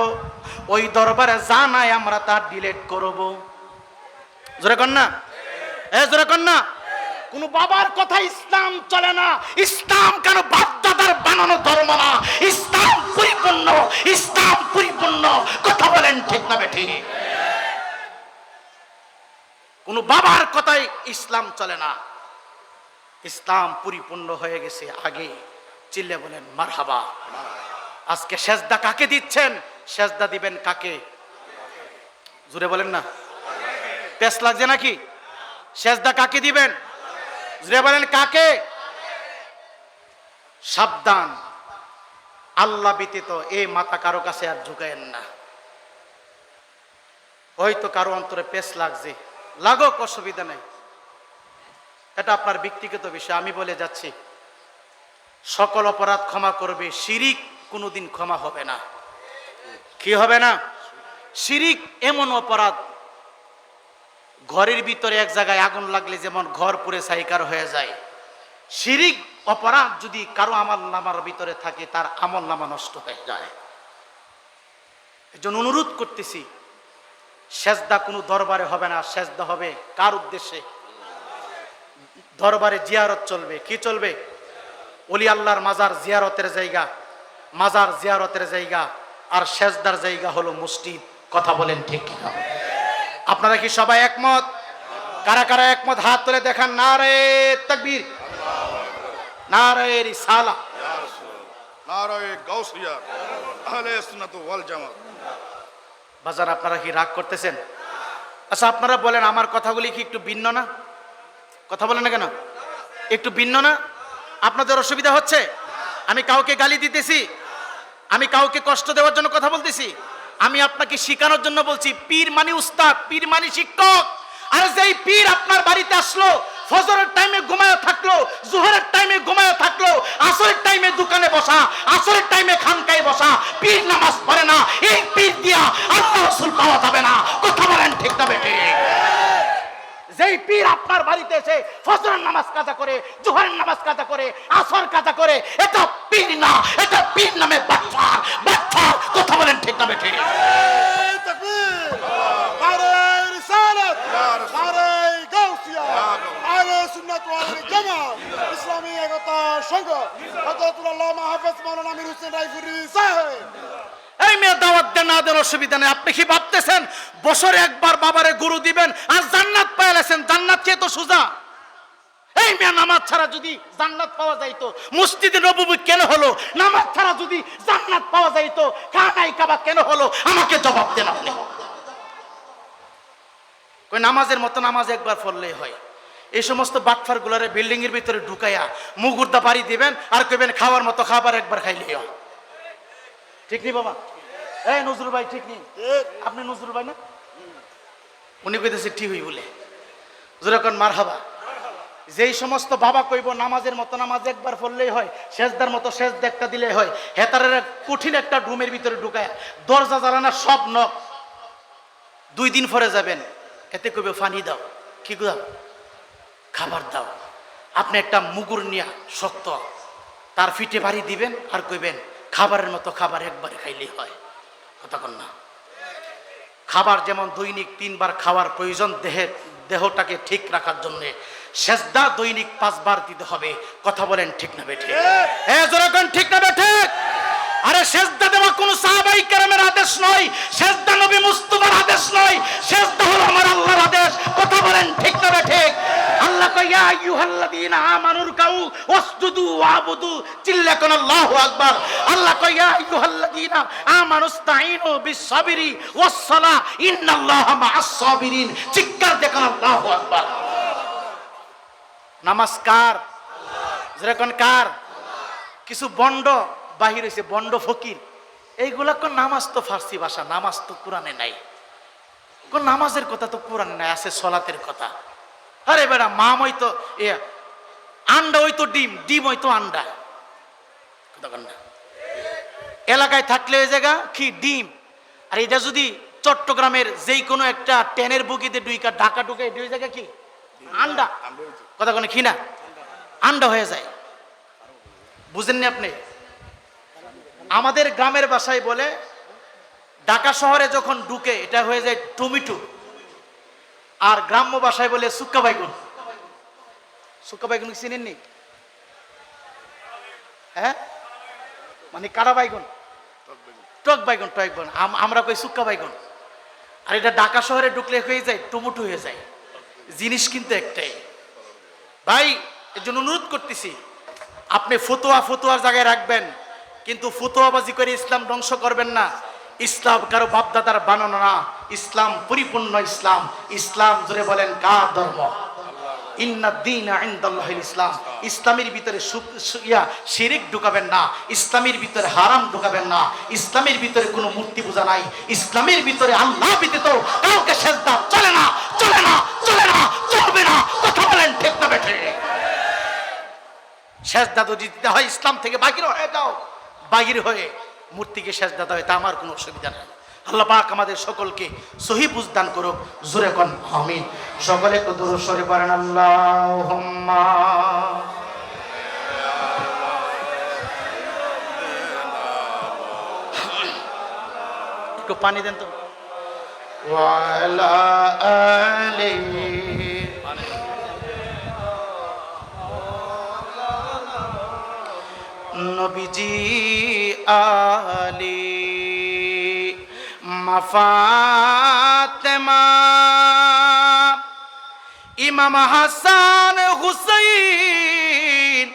ওই দরবারে যা নাই আমরা তা ডিলিট করব। জোরে কর না, জোরে কর না। কোন বাবার কথা ইসলাম চলে না। ইসলাম কেন বাপ দাদার বানানো ধর্ম না, ইসলাম পরিপূর্ণ, ইসলাম পরিপূর্ণ। কথা বলেন ঠিক না বেঠিক? কোন বাবার কথাই ইসলাম চলে না, ইসলাম পরিপূর্ণ হয়ে গেছে আগে। চিল্লে বলেন মারহাবা। আজকে সেজদা কাকে দিচ্ছেন? সেজদা দিবেন কাকে? জোরে বলেন না, পেশ লাগছে নাকি? সেজদা কাকে দিবেন? জোরে বলেন কাকে? সাবধান, আল্লাহ ব্যতীত এই মাথা কারো কাছে আর ঝুঁকায়েন না। হয়তো কারো অন্তরে পেশ লাগছে, লাগুক, অসুবিধা নেই, এটা আপনার ব্যক্তিগত বিষয়। আমি বলে যাচ্ছি সকল অপরাধ ক্ষমা করবে, শিরিক কোনোদিন ক্ষমা হবে না। কি হবে না? শিরিক এমন অপরাধ, ঘরের ভিতরে এক জায়গায় আগুন লাগলে যেমন ঘর পুড়ে ছাইকার হয়ে যায়, শিরিক অপরাধ যদি কারো আমল নামার ভিতরে থাকে তার আমল নামা নষ্ট হয়ে যায়। এজন্য অনুরোধ করতেছি, সেজদা কোনো দরবারে হবে না, সেজদা হবে কার উদ্দেশ্যে? দরবারে জিয়ারত চলবে। কি চলবে? ওলি আল্লাহর মাজার জিয়ারতের জায়গা, মাজার জিয়ারতের জায়গা, আর সেজদার জায়গা হলো মসজিদ। কথা বলেন ঠিক কিনা? আপনারা কি সবাই একমত? কারা কারা একমত হাত তুলে দেখান। নারে তাকবীর, নারে রিসালা, নারে গাউসিয়া, আহলে সুন্নাত ওয়াল জামাত। বাজার আপনারা কি রাগ করতেছেন? আচ্ছা আপনারা বলেন, আমার কথাগুলি কি একটু ভিন্ন না? কথা বলেন না কেন? একটু ভিন্ন না? আপনাদের অসুবিধা হচ্ছে? আমি কাউকে গালি দিতেছি? আমি কাউকে কষ্ট দেওয়ার জন্য কথা বলতেছি? আমি আপনাকে শেখানোর জন্য বলছি। পীর মানে উস্তাদ, পীর মানে শিক্ষক। আর যেই পীর আপনার বাড়িতে আসলো, ফজরের টাইমে ঘুমায় থাকলো, জোহরের টাইমে ঘুমায় থাকলো, আসরের টাইমে দোকানে বসা, আসরের টাইমে খানকায় বসা, পীর নামাজ পড়ে না, এই পীর দিয়া আল্লাহ রাসূল পাওয়া যাবে না। কথা বলেন ঠিক না বেঠিক? যেই পীর আপনার বাড়িতে এসে ফজরের নামাজ কাজা করে, জোহরের নামাজ কাজা করে, আসর কাজা করে, এটা পীর না, এটা পীর নামে বাটপার, বাটপার। কথা বলেন ঠিক না বেঠিক? তাকবীর, নারে রিসালাত, নারে গাউসিয়া, আহলে সুন্নাত ওয়াল জামাত, ইসলামী একতা সংঘ, হযরতুল আল্লামা হাফেজ মাওলানা আমির হোসেন রায়পুরি সাহেব। এই মেয়ে দাওয়াত দেন না দেন অসুবিধা নেই। আপনি কি ভাবতেছেন বছরে একবার বাবারে গরু দিবেন আর জান্নাত পাইলেছেন? জান্নাত চেয়ে তো সোজা। এই মেয়ে নামাজ ছাড়া যদি জান্নাত পাওয়া যাইতো মসজিদে নববী কেন হলো? নামাজ ছাড়া যদি জান্নাত পাওয়া যাইতো খানায় কাবা কেন হলো? আমাকে জবাব দেন আপনি। কই নামাজের মতো নামাজ একবার পড়লেই হয়। এই সমস্ত বাটফার গুলারে বিল্ডিং এর ভিতরে ঢুকাইয়া মুগুরদা বাড়ি দিবেন আর কইবেন খাওয়ার মতো খাবার একবার খাইলেই হয়। ঠিক নি বাবা? এই নজরুল ভাই ঠিক নি? আপনি নজরুল ভাই না? উনি কইতেছে ঠিক হই বলে। যেরকম মারহাবা। যেই সমস্ত বাবা কইব নামাজের মতো নামাজ একবার পড়লেই হয়, সেজদার মতো সেজদা একটা দিলেই হয়, হেতারের কঠিন একটা রুমের ভিতরে ঢুকায় দরজা জ্বালানা সব নক, 2 দিন পরে যাবেন, এতে কইবে পানি দাও, কি দাও, খাবার দাও। আপনি একটা মুগুর নিয়া শক্ত তার ফিটে বাড়ি দিবেন আর কইবেন খাবারের মতো খাবার একবারে খাইলেই হয়। কথা কন না? খাবার যেমন দৈনিক 3 বার খাওয়ার প্রয়োজন দেহটাকে ঠিক রাখার জন্য, সেজদা দৈনিক 5 বার দিতে হবে। কথা বলেন ঠিক না বেঠিক? যেরকম ঠিক না বেঠিক? আরে সেজদা দেওয়া কোনো সাহাবায়ে কেরামের আদেশ নয়, সেজদা নবী মুস্তাফার আদেশ নয়, সেজদা হলো আমার আল্লাহর আদেশ। কথা বলেন ঠিক না বেঠিক? আল্লাহ কই আইয়ুহাল্লাযীনা আমানুর কাউ ওয়াসজুদু ওয়াবুদু, চিল্লা কোন আল্লাহু আকবার। আল্লাহ কয় ইয়া আইয়ুহাল্লাযীনা আমানুস্তাঈনু বিস-সাবরি ওয়াস-সালাহ ইন্নাল্লাহা মা'আস সাবিরিন, চিৎকার দিয়ে কোন আল্লাহু আকবার। নমস্কার যেরকম কার কিছু বন্ড বাহির হয়েছে, বন্ড ফকির, এইগুলা কোন নামাজ তো ফার্সি ভাষা, নামাজ তো কোরআনে নাই, কোন নামাজের কথা তো কোরআনে নাই, আছে সলাতের কথা। আরে বেটা মাম হইতো আন্ডা হইতো ডিম, ডিম হইতো আন্ডা, এলাকায় থাকলে ওই জায়গা কি ডিম। আর এটা যদি চট্টগ্রামের যেই কোনো একটা ট্রেনের বুকিতে ডুইকা ঢাকা ঢুকে দুই জায়গা কি আন্ডা, কথা কোনো কি না আন্ডা হয়ে যায়। বুঝেননি আপনি? আমাদের গ্রামের ভাষায় বলে ঢাকা শহরে যখন ঢুকে এটা হয়ে যায় টমেটো, আর গ্রাম্য ভাষায় বলে সুক্কা বাইগুন। সুক্কা বাইগুন চিনেননি? হ্যাঁ, মানে কারা বাইগুন, টক বাইগুন, টক বাইগুন, আমরা কই সুক্কা বাইগুন। আর এটা ঢাকা শহরে ঢুকলে হয়ে যায় টমেটো হয়ে যায়। জিনিস কিন্তু একটাই ভাই, এর জন্য অনুরোধ করতেছি আপনি ফতোয়ার জায়গায় রাখবেন, কিন্তু ফতোয়াবাজি করে ইসলাম ধ্বংস করবেন না। ইসলাম কারো বাপদাদার বানানো না, ইসলাম পরিপূর্ণ ইসলাম। ইসলাম জোরে বলেন কার ধর্ম? ইন্নাদ-দীনা ইনদাল্লাহিল ইসলাম। ইসলামের ভিতরে শিরিক ঢুকাবেন না, ইসলামের ভিতরে হারাম ঢুকাবেন না, ইসলামের ভিতরে কোনো মূর্তি পূজা নাই, ইসলামের ভিতরে আল্লাহ ব্যতীত কাউকে সেজদা চলে না, চলে না, চলে না, চলবে না। কথা বলেন ঠিক না বেঠে? সেজদা যদি দিতে হয় ইসলাম থেকে বাহির হয়ে যাও, বাহির হয়ে মূর্তিকে সেজদা দেওয়া, তা আমার কোনো অসুবিধা নেই। আল্লাহ পাক আমাদের সকলকে সহি বুঝ দান করুক, জোরে কোন আমিন। সকলে একটু দুরূদ শরীফ পড়েন আল্লাহুম্মা। একটু পানি দেন তো। ওয়া আলা আলিহি, নবীজি আলী মা ফাতেমা ইমাম হাসান হুসাইন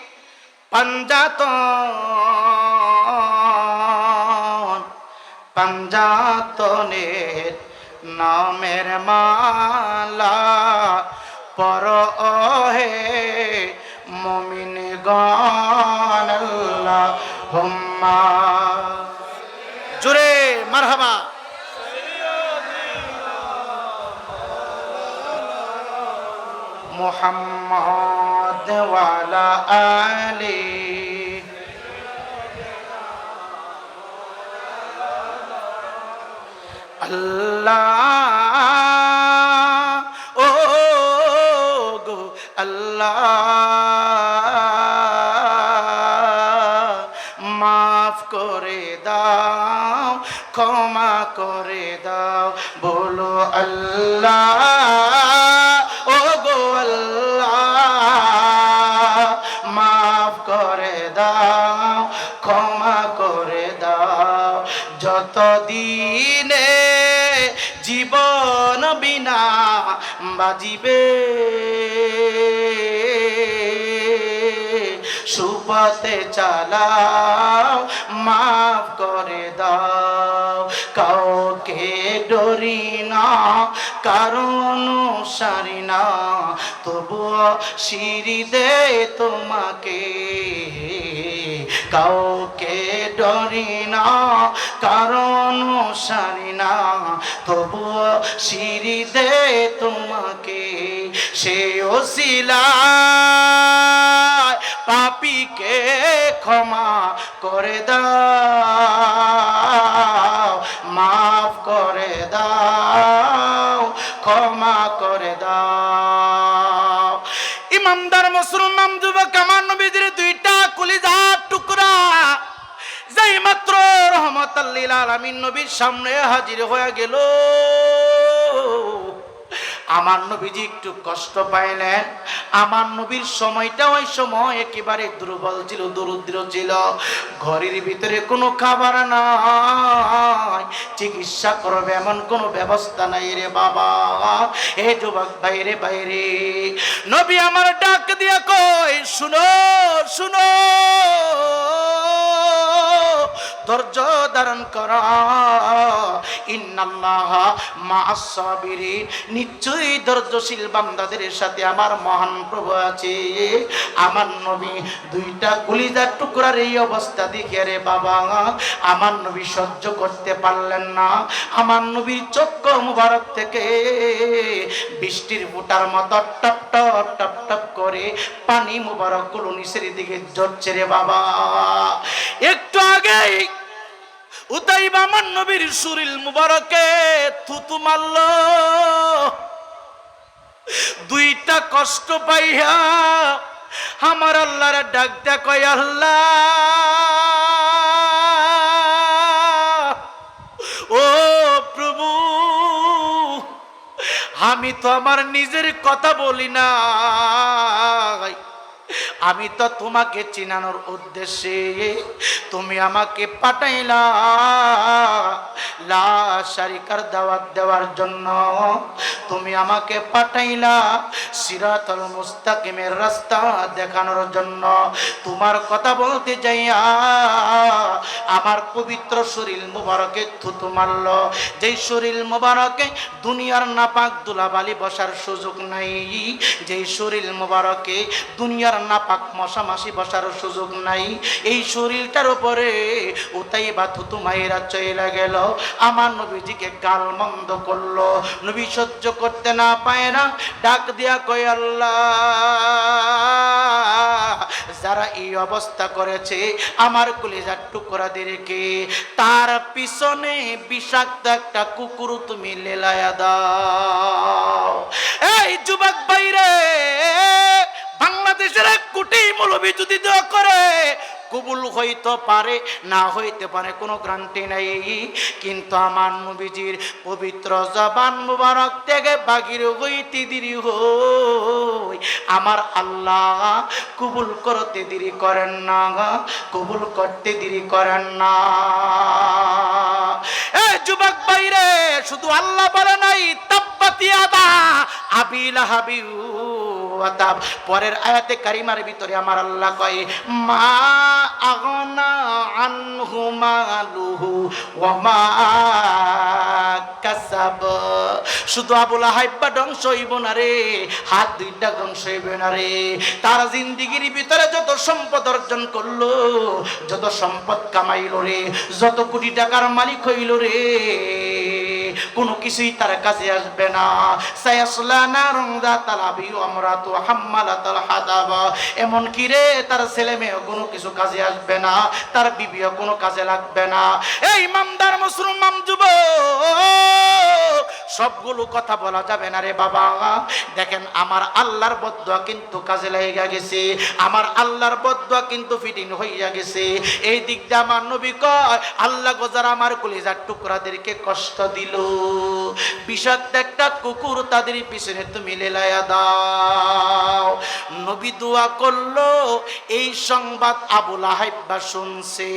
পাঞ্জাতনের নামের মালা পর হে মুমিন গান আল্লাহুম্মা। জোরে মারহাবা। মুহাম্মদ ওয়া আলা আলি আল্লাহ, ও গো আল্লাহ, মাফ করে দাও, ক্ষমা করে দাও, বলো আল্লাহ, ও গো আল্লাহ, মাফ করে দাও, ক্ষমা করে দাও। যতদিনে জীবন বিনা বাজিবে, সুপথে চালাও, মাফ করে দাও। কাউকে ডরি না, কারণ সারি না, তবুও সিঁড়ি দে তোমাকে। কাউকে ডরি না, কারণ সারি না, তবুও সিঁড়ি দে তোমাকে। সে ওসিলায় পাপীকে ক্ষমা করে দাও, মাফ করে দাও, ক্ষমা করে দাও। ইমানদার মুসলমান যুবক, আমার নবীজির দুইটা কলিজার টুকরা যেই মাত্র রহমাতাল লিল আলামিন নবীর সামনে হাজির হয়ে গেল, আমার নবীজি একটু কষ্ট পাইলেন। আমার নবীর সময়টা ওই সময় একেবারে দুর্বল ছিল, দরিদ্র ছিল, ঘরের ভিতরে কোনো খাবার নাই, চিকিৎসা করবে এমন কোনো ব্যবস্থা নাই রে বাবা। এ যুবক বাইরে বাইরে নবী আমার ডাক দিয়া কয় শুনো শুনো ধৈর্য ধারণ করা ইন্নাল্লাহা মা'আস সাবিরিন নিশ্চয়ই ধৈর্যশীল বান্দাদের সাথে আমার মহান প্রভু আছে আমার নবী দুইটা কলিজার টুকরার এই অবস্থা দেখে রে বাবা আমার নবী সহ্য করতে পারলেন না আমার নবীর চক্ষু মুবারক থেকে বৃষ্টির ফোঁটার মতো টপ টপ টপ টপ করে পানি মুবারক গুলো নিচের দিকে ঝরছে রে বাবা একটু আগেই উতাইবা আমার নবীর শরীর মুবারকে থুতু মারল দুইটা কষ্ট পাইয়া আমার আল্লাহর ডাক দেয়া কয় আল্লাহ ও প্রভু আমি তো আমার নিজের কথা বলি না আমি তো তোমাকে চিনানোর উদ্দেশ্যে তুমি আমাকে পাঠাইলা লা শারিকার দাওয়াত দেওয়ার জন্য তুমি আমাকে পাঠাইলা সিরাতুল মুস্তাকিমের রাস্তা দেখানোর জন্য তোমার কথা বলতে যাইয়া আমার পবিত্র শরীর মুবারকে থুতু মারল যেই শরীর মুবারকে দুনিয়ার নাপাক দুলাবালি বসার সুযোগ নাই যেই শরীর মুবারকে দুনিয়ার নাপাক মশা মাছি বসার সুযোগ নাই এই শরীরটার উপরে উতাইবা থুতু মাইরা চলে গেল আমার নবীজিকে গাল মন্দ করলো নবী সহ্য করতে না পায় না ডাক দিয়া কয় আল্লাহ যারা এই অবস্থা করেছে আমার কলিজার টুকরাদেরকে তার পিছনে বিষাক্ত একটা কুকুর তুমি লেলায়া দাও এই যুবক বাইরে বাংলাদেশের এক কোটি মৌলবী যদি দোয়া করে কবুল হইতে পারে না হইতে পারে কোনো গ্যারান্টি নাই কিন্তু আমার নবীজির পবিত্র জবান মুবারক থেকে বাগির হইতে দেরি হই আমার আল্লাহ কবুল করতে দেরি করেন না কবুল করতে দেরি করেন না এই যুবক বাইরে শুধু আল্লাহ বলে নাই তাব্বাতি আদা আবি লাহাবি ওয়া তাব পরের আয়াতে কারিমার ভিতরে আমার আল্লাহ কয় মা আগনা আনহু মালুহু ওয়া মা কাসাব শুধু আবু লাহাব ধ্বংস হইব না রে হাত দুইটা ধ্বংস হইবে না রে তার জিন্দেগির ভিতরে যত সম্পদ অর্জন করলো যত সম্পদ কামাইলো রে যত কোটি টাকার মালিক হইল রে কোনো কিছুই তার কাছে আসবে না সায়াসলা নারুন যাতাল লাহাবি ওয়া আমরাতু হাম্মালাতাল হাতাব এমন কি রে তার ছেলে মেয়ে কোনো কিছু কাজে আসবে না তার বিবিও কোনো কাজে লাগবে না এই ইমানদার মুসলমান যুবক সবগুলো কথা বলা যাবে না রে বাবা দেখেন আমার আল্লাহর বদদুয়া কিন্তু কাজে লেগে গেছে আমার আল্লাহর বদদুয়া কিন্তু ফিটিং হইয়া গেছে এই দিক দিয়ে আমার নবী কয় আল্লাহ গো যারা আমার কলিজার টুকরাদেরকে কষ্ট দিল বিষাক্ত একটা কুকুর তাদের পিছনে তুমি লেলায়া দাও নবী দোয়া করলো এই সংবাদ আবু লাহাব শুনছে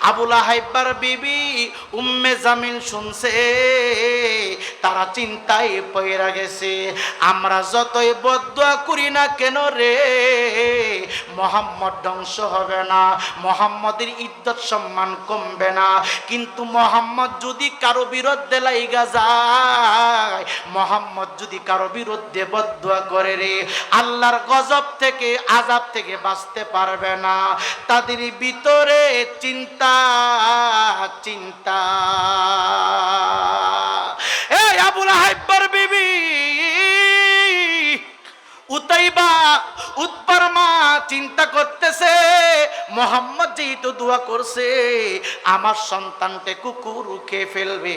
আবু লাহাবের বিবি উম্মে জামিল শুনছে তারা চিন্তায় পড়ে গেছে আমরা যতই বদদুয়া করি না কেন রে মুহাম্মদ ধ্বংস হবে না মুহাম্মদের ইজ্জত সম্মান কমবে না কিন্তু মুহাম্মদ যদি কারো বিরুদ্ধে লাইগা যায় মুহাম্মদ যদি কারো বিরুদ্ধে বদদুয়া করে রে আল্লাহর গজব থেকে আযাব থেকে বাঁচতে পারবে না তাদের ভিতরে চিন্তা চিন্তা এই আবু লাহাবের বিবি উতাইবা উৎপার মা চিন্তা করতেছে মুহাম্মদ যেহেতু দোয়া করছে আমার সন্তানকে কুকুর খেয়ে ফেলবে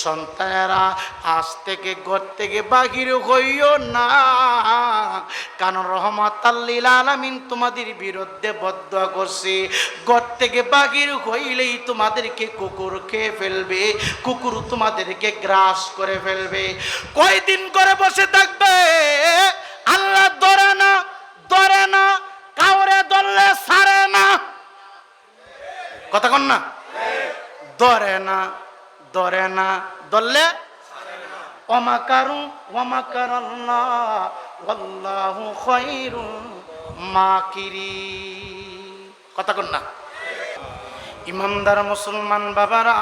সন্তানেরা আজ থেকে ঘর থেকে বাহির হইও না কারণ রহমাতাল লিল আলামিন তোমাদের বিরুদ্ধে বদদুয়া করছে ঘর থেকে বাহির হইলেই তোমাদেরকে কুকুর খেয়ে ফেলবে কুকুর তোমাদেরকে গ্রাস করে ফেলবে কয়দিন করে বসে থাকবে আল্লাহ ধরে না কাউরে ধরলে ছাড়ে না কথা কন না ধরে না ধরলে ওমাকারু ওমাকারাল্লাহ ওয়াল্লাহু খায়রুল মাকিরিন। কথা কন না? ইমানদার মুসলমান বাবারা,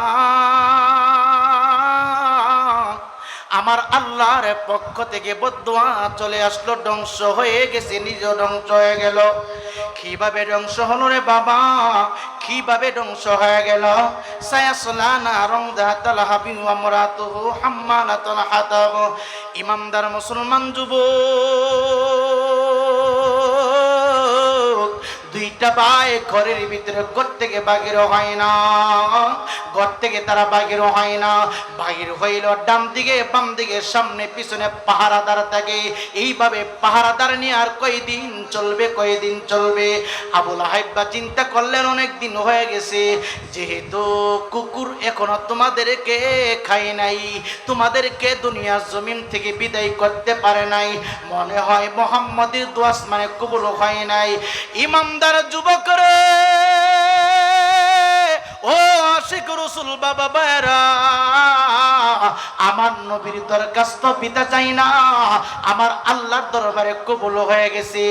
আমার আল্লাহর পক্ষ থেকে বদদুয়া চলে আসলো, ধ্বংস হয়ে গেছে, নিজ ধ্বংস হয়ে গেল। কিভাবে ধ্বংস হলো রে বাবা? কিভাবে ধ্বংস হয়ে গেল? সায়াসলা নারং যাতাল হাবি ওয়া মুরাতুহু হাম্মালাতুল হাতাব। ইমানদার মুসলমান যুবক, দুইটা ভাই ঘরের ভিতরে ঘর থেকে বাহির হয় না, ঘর থেকে তারা বাহির হয় না। বাহির হইল ডান দিকে বাম দিকে সামনে পিছনে পাহারাদার থাকে। এইভাবে পাহারাদার নিয়ে আর কয়দিন চলবে, কয়দিন চলবে? আবুল হাইবা চিন্তা করলেন অনেক দিন হয়ে গেছে, যেহেতু কুকুর এখনো তোমাদেরকে খায় নাই, তোমাদেরকে দুনিয়ার জমিন থেকে বিদায় করতে পারে নাই, মনে হয় মুহাম্মদের দোয়া মানে কবুল হয় নাই। ইমানদার যুবক রে, ও আশিক রাসূল বাবা ভাইরা, আমার নবীর দরখাস্ত পিতা চাই না, আমার আল্লাহর দরবারে কবুল হয়ে গেছে।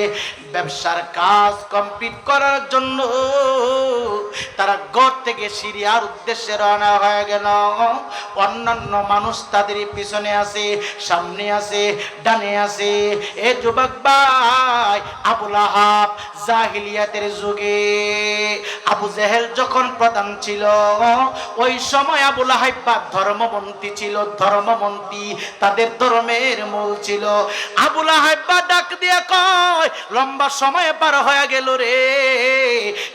ব্যবসার কাজ কমপ্লিট করার জন্য তারা ঘর থেকে সিরিয়ার উদ্দেশ্যে রওনা হয়ে গেল। অন্যান্য মানুষ তাদের পিছনে আছে, সামনে আছে, ডানে আছে। এ যুবক ভাই, আবুল আহাব জাহিলিয়াতের যুগে আবু জেহেল যখন প্রধান ছিল, ওই সময় আবুল আহাব ধর্মমন্ত্রী ছিল, ধর্মমন্ত্রী, তাদের ধর্মের মূল ছিল। আবুল আহাব ডাক দিয়ে কয়, লম্বা সময় পার হয়ে গেল রে,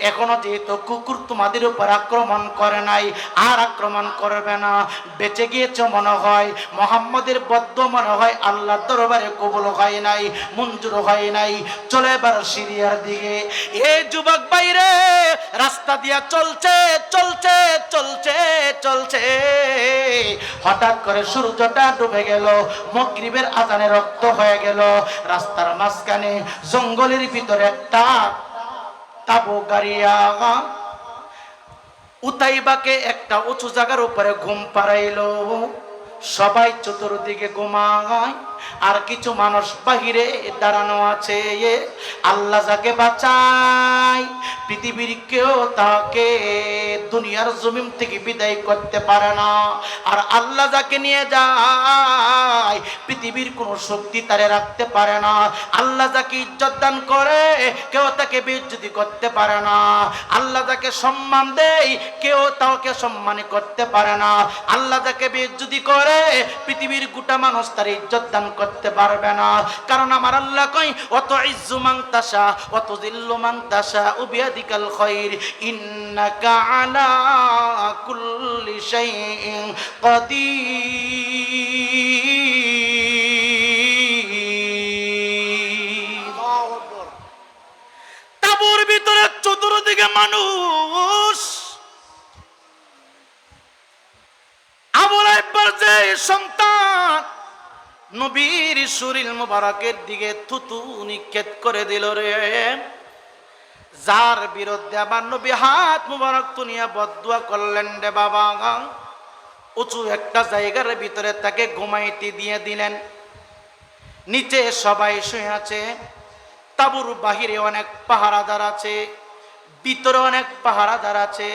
এখনো যেহেতু কুকুর তোমাদের উপর আক্রমণ করে নাই, আর আক্রমণ করবে না, বেঁচে গিয়েছ মনে হয়, মুহাম্মদের বদ্ধ মনে হয় আল্লাহর দরবারে কবুল হয় নাই, মঞ্জুর হয় নাই, চলে এবার সিরিয়ার দিকে। এই যুবক বাইরে রাস্তা দিয়া চলছে চলছে চলছে চলছে, হঠাৎ করে সূর্যটা ডুবে গেল, মাগরিবের আজানে রক্ত হয়ে গেল। রাস্তার মাঝখানে জঙ্গলের ভিতরে একটা তাবু গাড়িয়া উতাইবাকে একটা উঁচু জায়গার উপরে ঘুম পাড়াইলো। সবাই চতুর্দিকে ঘুমায়, আর কিছু মানুষ বাহিরে দাঁড়ানো আছে। আল্লাহ যাকে বাঁচায়, পৃথিবীর কেউ তাকে দুনিয়ার জমিন থেকে বিদায় করতে পারে না। আর আল্লাহ যাকে নিয়ে যায়, পৃথিবীর কোনো শক্তি তারে রাখতে পারে না। আল্লাহ যাকে ইজ্জত দান করে, কেউ তাকে বেইজ্জতি করতে পারে না। আল্লাহ যাকে সম্মান দেয়, কেউ তাকে সম্মান করতে পারে না। আল্লাহ যাকে বেইজ্জতি করে, পৃথিবীর গোটা মানুষ তার ইজ্জত দান করতে পারবে না। কারণ আমার আল্লাহ কই, অত ইজ্জু মান তাশা অত যিল্লু মান তাশা বিয়াদিকাল খায়র ইন্নাকা আলা কুল্লি শাইইন কাদির। আল্লাহু আকবার। তাবুর ভিতরে চতুর্দিকে মানুষ। আবুল আইবার যে সন্তান নবীর শরীর মুবারকের দিকে থুতু নিক্ষেপ করে দিল রে, যার বিরুদ্ধে আবার নবী হাত মুবারক তুলিয়া বদদুয়া করলেন রে বাবা, উঁচু একটা জায়গার ভিতরে তাকে ঘুমাইতে দিয়ে দিলেন। নিচে সবাই শুয়ে আছে, তাবুর বাহিরে অনেক পাহারাদার আছে, ভিতরে অনেক পাহারাদার আছে।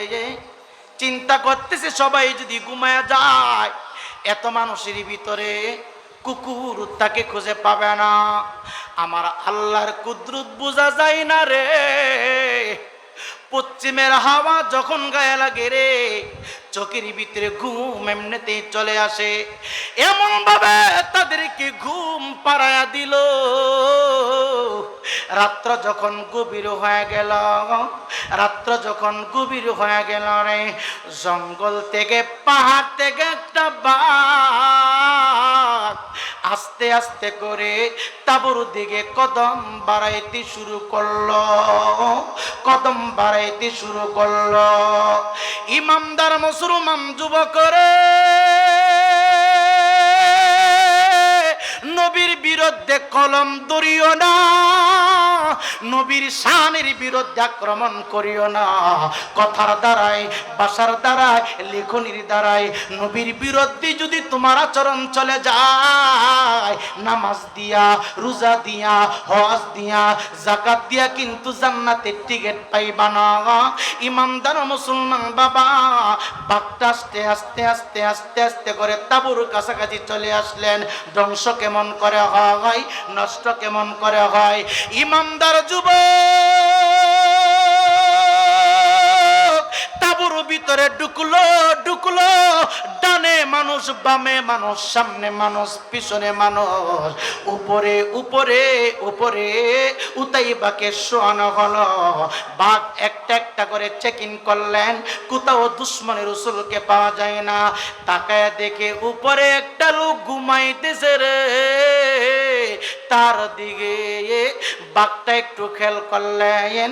চিন্তা করতেছে সবাই যদি ঘুমায়া যায়, এত মানুষের ভিতরে কুকুর তাকে খুঁজে পাবে না। আমার আল্লাহর কুদরত বোঝা যায় না রে। পশ্চিমের হাওয়া যখন গায়ে লাগে রে, চোখের ভিতরে ঘুম এমনিতেই চলে আসে। এমন ভাবে তাদেরকে ঘুম পাড়ায়া দিল। রাত্র যখন গভীর হয়ে গেল, রাত্র যখন গভীর হয়ে গেল রে, জঙ্গল থেকে পাহাড় থেকে একটা বাঘ আস্তে আস্তে করে তাবুর দিকে কদম বাড়াইতে শুরু করলো, কদম বাড়াইতে শুরু করলো। ইমামদার মুসলমান যুবক রে, নবীর বিরুদ্ধে কলম ধরিও না, নবীর শানের বিরুদ্ধে আক্রমণ করিও না। কথার দ্বারায়, ভাষার দ্বারায়, লেখনির দ্বারায় নবীর বিরুদ্ধে যদি তোমার আচরণ চলে যায়, নামাজ দিয়া, রোজা দিয়া, হজ দিয়া, যাকাত দিয়া কিন্তু জান্নাতের টিকিট পাইবা না। ইমানদার মুসলমান বাবা, বাঘটা আস্তে আস্তে আস্তে আস্তে আস্তে করে তাঁবুর কাছাকাছি চলে আসলেন। ধ্বংস কেমন করে হয়, নষ্ট কেমন করে হয়। ইমানদার যুবক তাঁবুর ভিতরে ঢুকলো, ঢুকলো। ডানে মানুষ, বামে মানুষ, সামনে মানুষ, পিছনে মানুষ, উপরে উপরে উপরে উতাইবাকে শোয়ানো হলো। বাঘ একটা একটা করে চেক ইন করলেন, কোথাও দুশ্মনের রসুলকে পাওয়া যায় না। তাকায় দেখে উপরে একটা লোক ঘুমাইতেছে রে, তার দিকে বাঘটা একটু খেয়াল করলেন,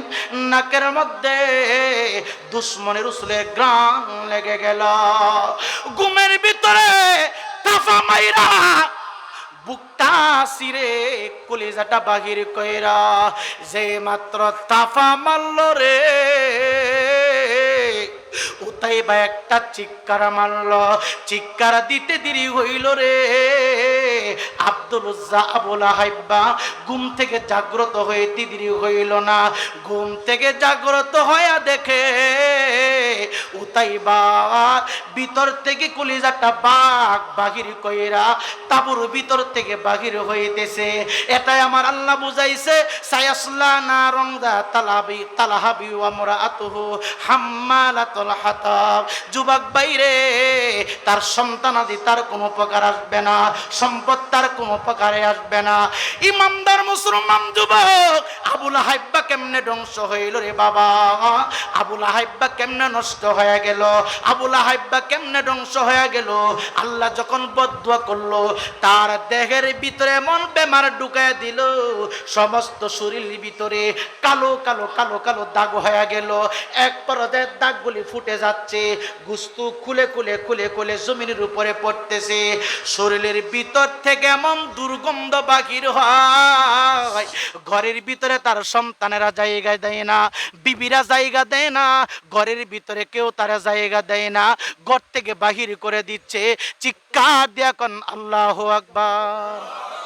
নাকের মধ্যে দুশ্মনের রসুলের গ্রাম লেগে গেল। ঘুমের ভিতরে তাফা মাইরা বুকটা সিরে কলিজাটা বাহির কইরা যে মাত্র তাফা মারল রে, উতাইবা একটা চিৎকার মারল। চিৎকার দিতে দেরি হইল রে। আব্দুল উজ্জা আবুল হাইবা ঘুম থেকে জাগ্রত হইতে দেরি হইল না। ঘুম থেকে জাগ্রত হইয়া দেখে উতাইবা ভিতর থেকে কলিজাটা বাঘ বাহির কইরা তাবুর ভিতর থেকে বাহির হইতেছে। এটাই আমার আল্লাহ বুঝাইছে, সায়াসলা নারুন তালাবি তালাহাবি ওয়া মুরাআতুহু হাম্মালাতুল হাতাব। যুবক বাইরে, তার সন্তানাদি তার কোনো উপকার আসবে না, সম্পদ তার কোনো উপকারে আসবে না। ইমানদার মুসলমান যুবক, আবুল হাইব্বা কেমনে ধ্বংস হইল রে বাবা, আবুল হাইব্বা কেমনে নষ্ট হয়ে গেল, আবুল হাইব্বা কেমনে ধ্বংস হয়ে গেল। আল্লাহ যখন বদদুয়া করলো, তার দেহের ভিতরে এমন বেমার ঢুকায় দিল, সমস্ত শরীরের ভিতরে কালো কালো কালো কালো দাগ হয়ে গেল। এক পর্যায়ে দাগগুলি ফুটে যাচ্ছে, গুস্তু খুলে খুলে খুলে খুলে জমিনের উপরে পড়তেছে। শরীরের ভিতর থেকে এমন দুর্গন্ধ বাহির হয়, ঘরের ভিতরে তার সন্তানেরা জায়গা দেয় না, বিবিরা জায়গা দেয় না, ঘরের ভিতরে কেউ তারা জায়গা দেয় না, ঘর থেকে বাহির করে দিচ্ছে। চিৎকার দিয়া কোন আল্লাহু আকবার।